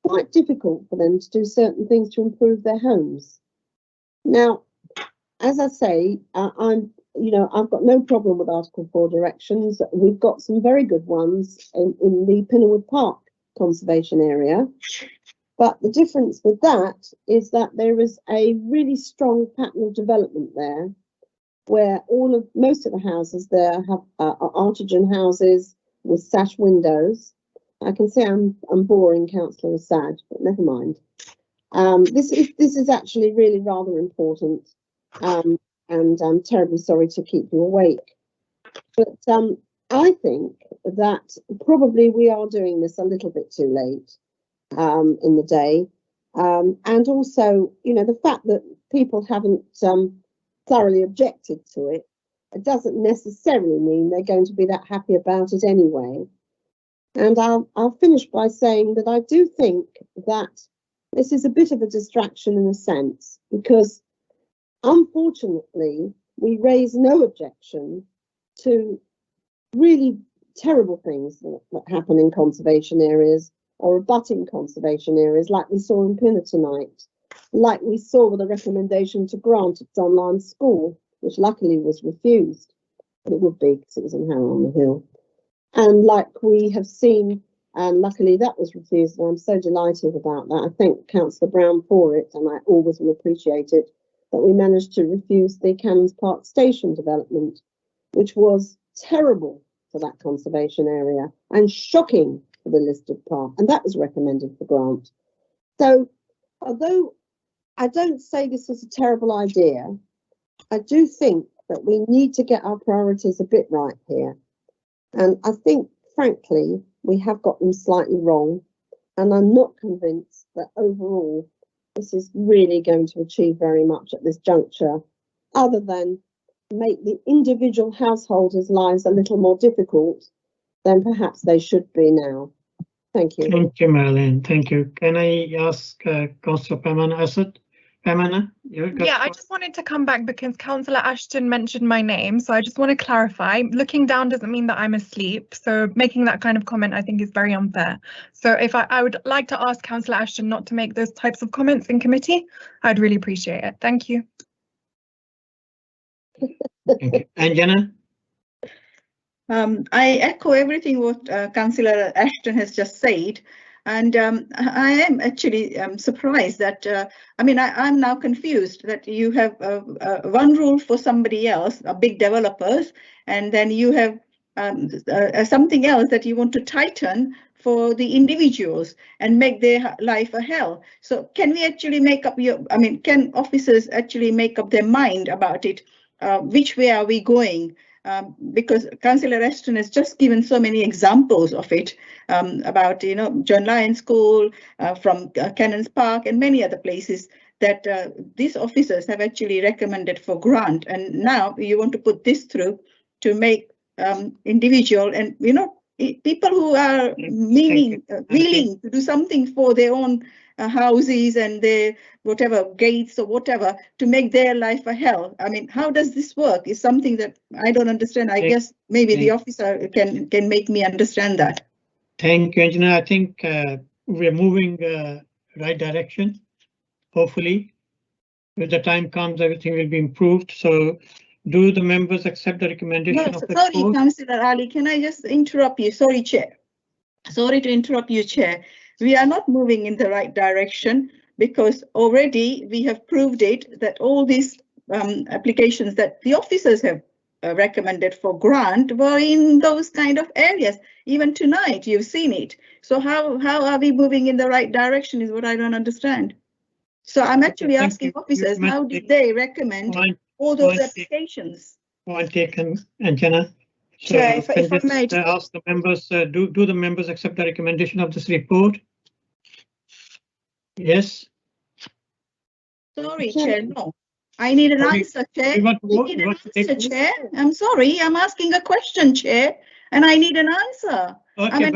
quite difficult for them to do certain things to improve their homes. Now, as I say, I've got no problem with Article 4 directions. We've got some very good ones in the Pinnerwood Park conservation area. But the difference with that is that there is a really strong pattern of development there, where most of the houses there are artisan houses with sash windows. I can say I'm boring Councillor Assad, but never mind. This is actually really rather important, and I'm terribly sorry to keep you awake. But I think that probably we are doing this a little bit too late in the day, and also, you know, the fact that people haven't thoroughly objected to it, it doesn't necessarily mean they're going to be that happy about it anyway. And I'll finish by saying that I do think that this is a bit of a distraction in a sense, because unfortunately we raise no objection to really terrible things that happen in conservation areas or abutting conservation areas, like we saw in Pinner tonight, like we saw with a recommendation to grant its online school, which luckily was refused, but it would be because it was in Harrow on the Hill. And like we have seen, and luckily that was refused, and I'm so delighted about that. I thank Councillor Brown for it, and I always will appreciate it, that we managed to refuse the Cannons Park Station development, which was terrible for that conservation area and shocking for the listed park, and that was recommended for grant. So although I don't say this is a terrible idea, I do think that we need to get our priorities a bit right here. And I think, frankly, we have got them slightly wrong. And I'm not convinced that overall this is really going to achieve very much at this juncture, other than make the individual householders' lives a little more difficult than perhaps they should be now. Thank you. Thank you, Marlene. Thank you. Can I ask Councillor Pamana Assad? Pamana, yeah, I just wanted to come back because Councillor Ashton mentioned my name, so I just want to clarify. Looking down doesn't mean that I'm asleep, so making that kind of comment I think is very unfair. So if I would like to ask Councillor Ashton not to make those types of comments in committee, I'd really appreciate it. Thank you. Thank you. And Jenna? I echo everything what Councillor Ashton has just said, and I am actually surprised that, I mean, I'm now confused that you have one rule for somebody else, big developers, and then you have something else that you want to tighten for the individuals and make their life a hell. So can we actually make up can officers actually make up their mind about it? Which way are we going? Because Councillor Ashton has just given so many examples of it, about, you know, John Lyons School, from Cannons Park and many other places that these officers have actually recommended for grant. And now you want to put this through to make individual and, you know, people who are willing to do something for their own houses and their whatever gates or whatever to make their life a hell. I mean, how does this work? Is something that I don't understand. I guess maybe the officer can make me understand that. Thank you, Engineer. I think we're moving right direction. Hopefully, when the time comes, everything will be improved. So, do the members accept the recommendation of the Sorry, report? Councillor Ali, can I just interrupt you? Sorry, Chair. Sorry to interrupt you, Chair. We are not moving in the right direction because already we have proved it that all these applications that the officers have recommended for grant were in those kind of areas. Even tonight, you've seen it. So how are we moving in the right direction is what I don't understand. So I'm actually asking officers, how did they recommend all those applications? Point taken, Anjana. So Chair, if I may ask the members, do the members accept the recommendation of this report? Yes. Sorry, Chair, no. I need an answer, Chair. I need an answer, Chair. I'm sorry, I'm asking a question, Chair, and I need an answer. Okay,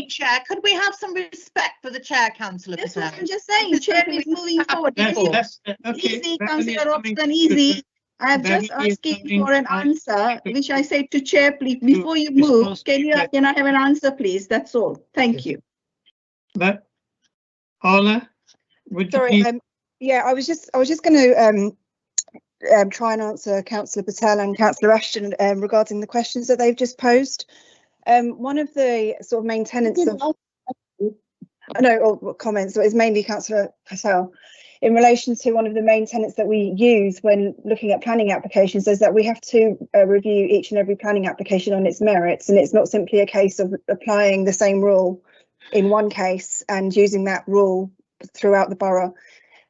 Chair, could we have some respect for the Chair, Councillor Patel? That's what I'm just saying. Chair is moving forward. Easy, Councillor Robson, easy. I'm just asking for an answer, which I said to Chair, please, before you move, can I have an answer, please? That's all. Thank you. But Ola, would you please? Yeah, I was just going to try and answer Councillor Patel and Councillor Ashton regarding the questions that they've just posed. One of the sort of main tenets of or comments, so it's mainly Councillor Patel. In relation to one of the main tenets that we use when looking at planning applications is that we have to review each and every planning application on its merits, and it's not simply a case of applying the same rule in one case and using that rule throughout the borough.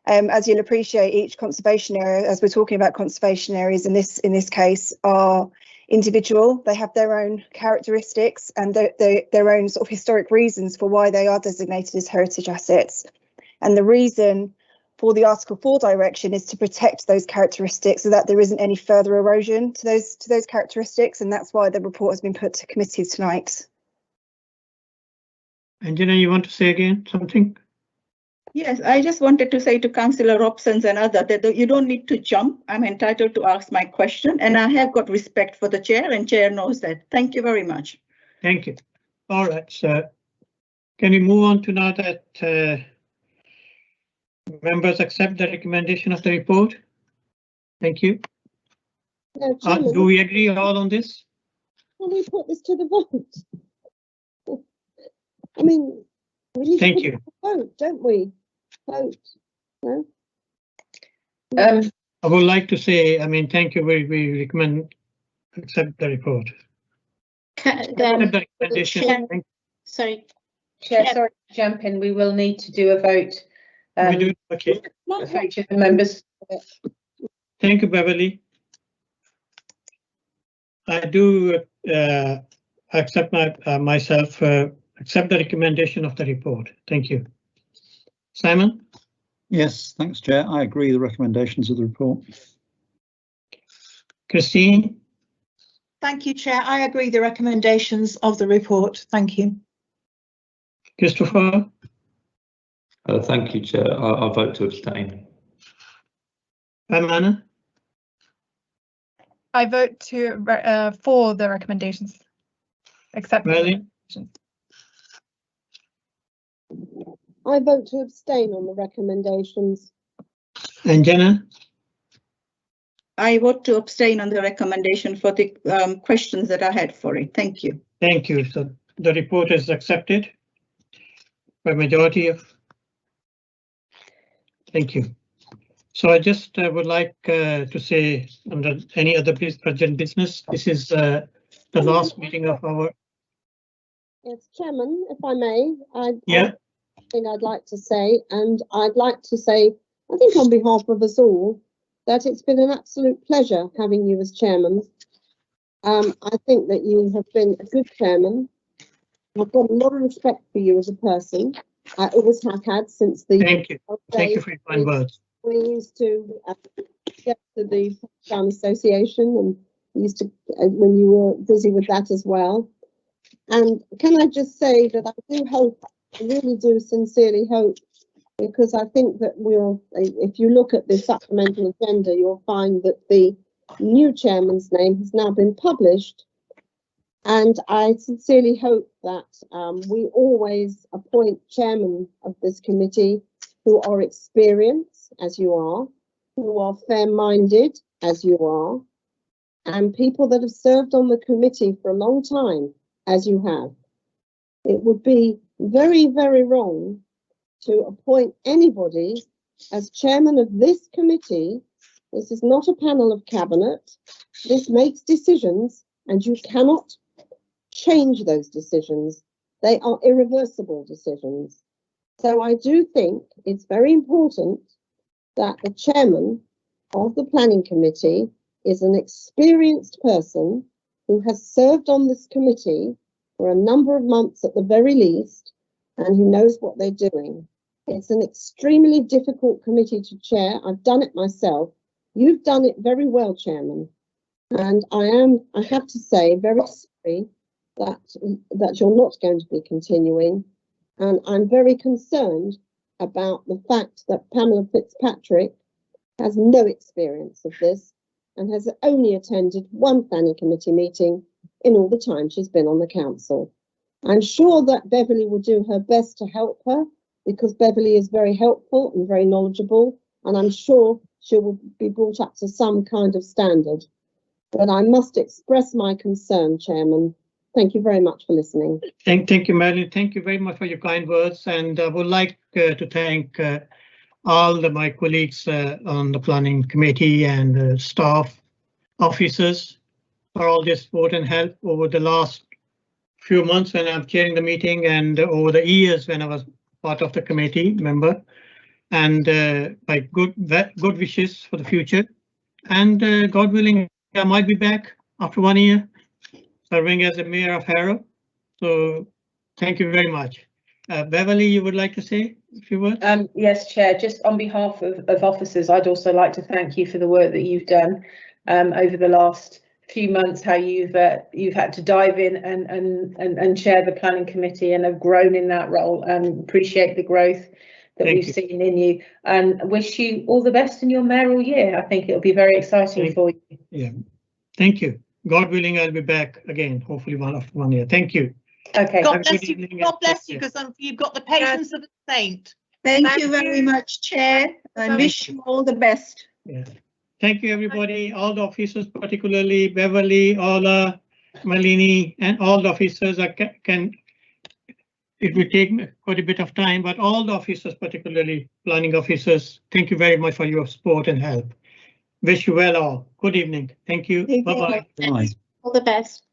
As you'll appreciate, each conservation area, as we're talking about conservation areas in this case, are individual. They have their own characteristics and their own sort of historic reasons for why they are designated as heritage assets. And the reason for the Article 4 direction is to protect those characteristics so that there isn't any further erosion to those characteristics, and that's why the report has been put to committee tonight. Angela, you want to say again something? Yes, I just wanted to say to Councillor Robson and others that you don't need to jump. I'm entitled to ask my question, and I have got respect for the chair, and chair knows that. Thank you very much. Thank you. All right, so can we move on to now that members accept the recommendation of the report? Thank you. Do we agree all on this? Can we put this to the vote? I mean, we need Thank to you. vote, don't we? Vote. No? I would like to say, I mean, thank you. We recommend accept the report. Sorry. Chair, sorry to jump in. We will need to do a vote. We do, okay. For each of the members. Thank you, Beverly. I do accept myself accept the recommendation of the report. Thank you. Simon? Yes, thanks, Chair. I agree the recommendations of the report. Christine? Thank you, Chair. I agree the recommendations of the report. Thank you. Christopher? Thank you, Chair. I vote to abstain. Amana? I vote to for the recommendations. Accept. I vote to abstain on the recommendations. And Jenna? I vote to abstain on the recommendation for the questions that I had for it. Thank you. Thank you. So the report is accepted by majority of. Thank you. So I just would like to say, under any other urgent business, this is the last meeting of our. Yes, Chairman, if I may, Yeah. Thing I'd like to say, and I'd like to say, I think on behalf of us all, that it's been an absolute pleasure having you as chairman. I think that you have been a good chairman. I've got a lot of respect for you as a person. I always have had since the. Thank you. Thank you for your kind words. We used to get to the Town Association, and we used to when you were busy with that as well. And can I just say that I do hope, I really do sincerely hope, because I think that if you look at the supplemental agenda, you'll find that the new chairman's name has now been published. And I sincerely hope that we always appoint chairmen of this committee who are experienced, as you are, who are fair-minded, as you are, and people that have served on the committee for a long time, as you have. It would be very, very wrong to appoint anybody as chairman of this committee. This is not a panel of cabinet. This makes decisions, and you cannot change those decisions. They are irreversible decisions. So I do think it's very important that the chairman of the planning committee is an experienced person who has served on this committee for a number of months at the very least, and who knows what they're doing. It's an extremely difficult committee to chair. I've done it myself. You've done it very well, Chairman. And I have to say, very sorry that you're not going to be continuing. And I'm very concerned about the fact that Pamela Fitzpatrick has no experience of this and has only attended one planning committee meeting in all the time she's been on the council. I'm sure that Beverly will do her best to help her, because Beverly is very helpful and very knowledgeable, and I'm sure she will be brought up to some kind of standard. But I must express my concern, Chairman, Thank you very much for listening. Thank you, Madeline. Thank you very much for your kind words, and I would like to thank all my colleagues on the planning committee and staff, officers for all their support and help over the last few months when I'm chairing the meeting and over the years when I was part of the committee member, and my good wishes for the future. And God willing, I might be back after 1 year serving as the mayor of Harrow. So thank you very much. Beverly, you would like to say a few words? Yes, Chair, just on behalf of officers, I'd also like to thank you for the work that you've done over the last few months, how you've had to dive in and chair the planning committee and have grown in that role, and appreciate the growth that we've seen in you, and wish you all the best in your mayoral year. I think it'll be very exciting for you. Yeah, thank you. God willing, I'll be back again, hopefully after 1 year. Thank you. Okay. God bless you. God bless you, because you've got the patience of a saint. Thank you very much, Chair. I wish you all the best. Yeah. Thank you, everybody, all the officers, particularly Beverly, Ola, Malini, and all the officers. It will take quite a bit of time, but all the officers, particularly planning officers, thank you very much for your support and help. Wish you well all. Good evening. Thank you. Bye-bye. All the best.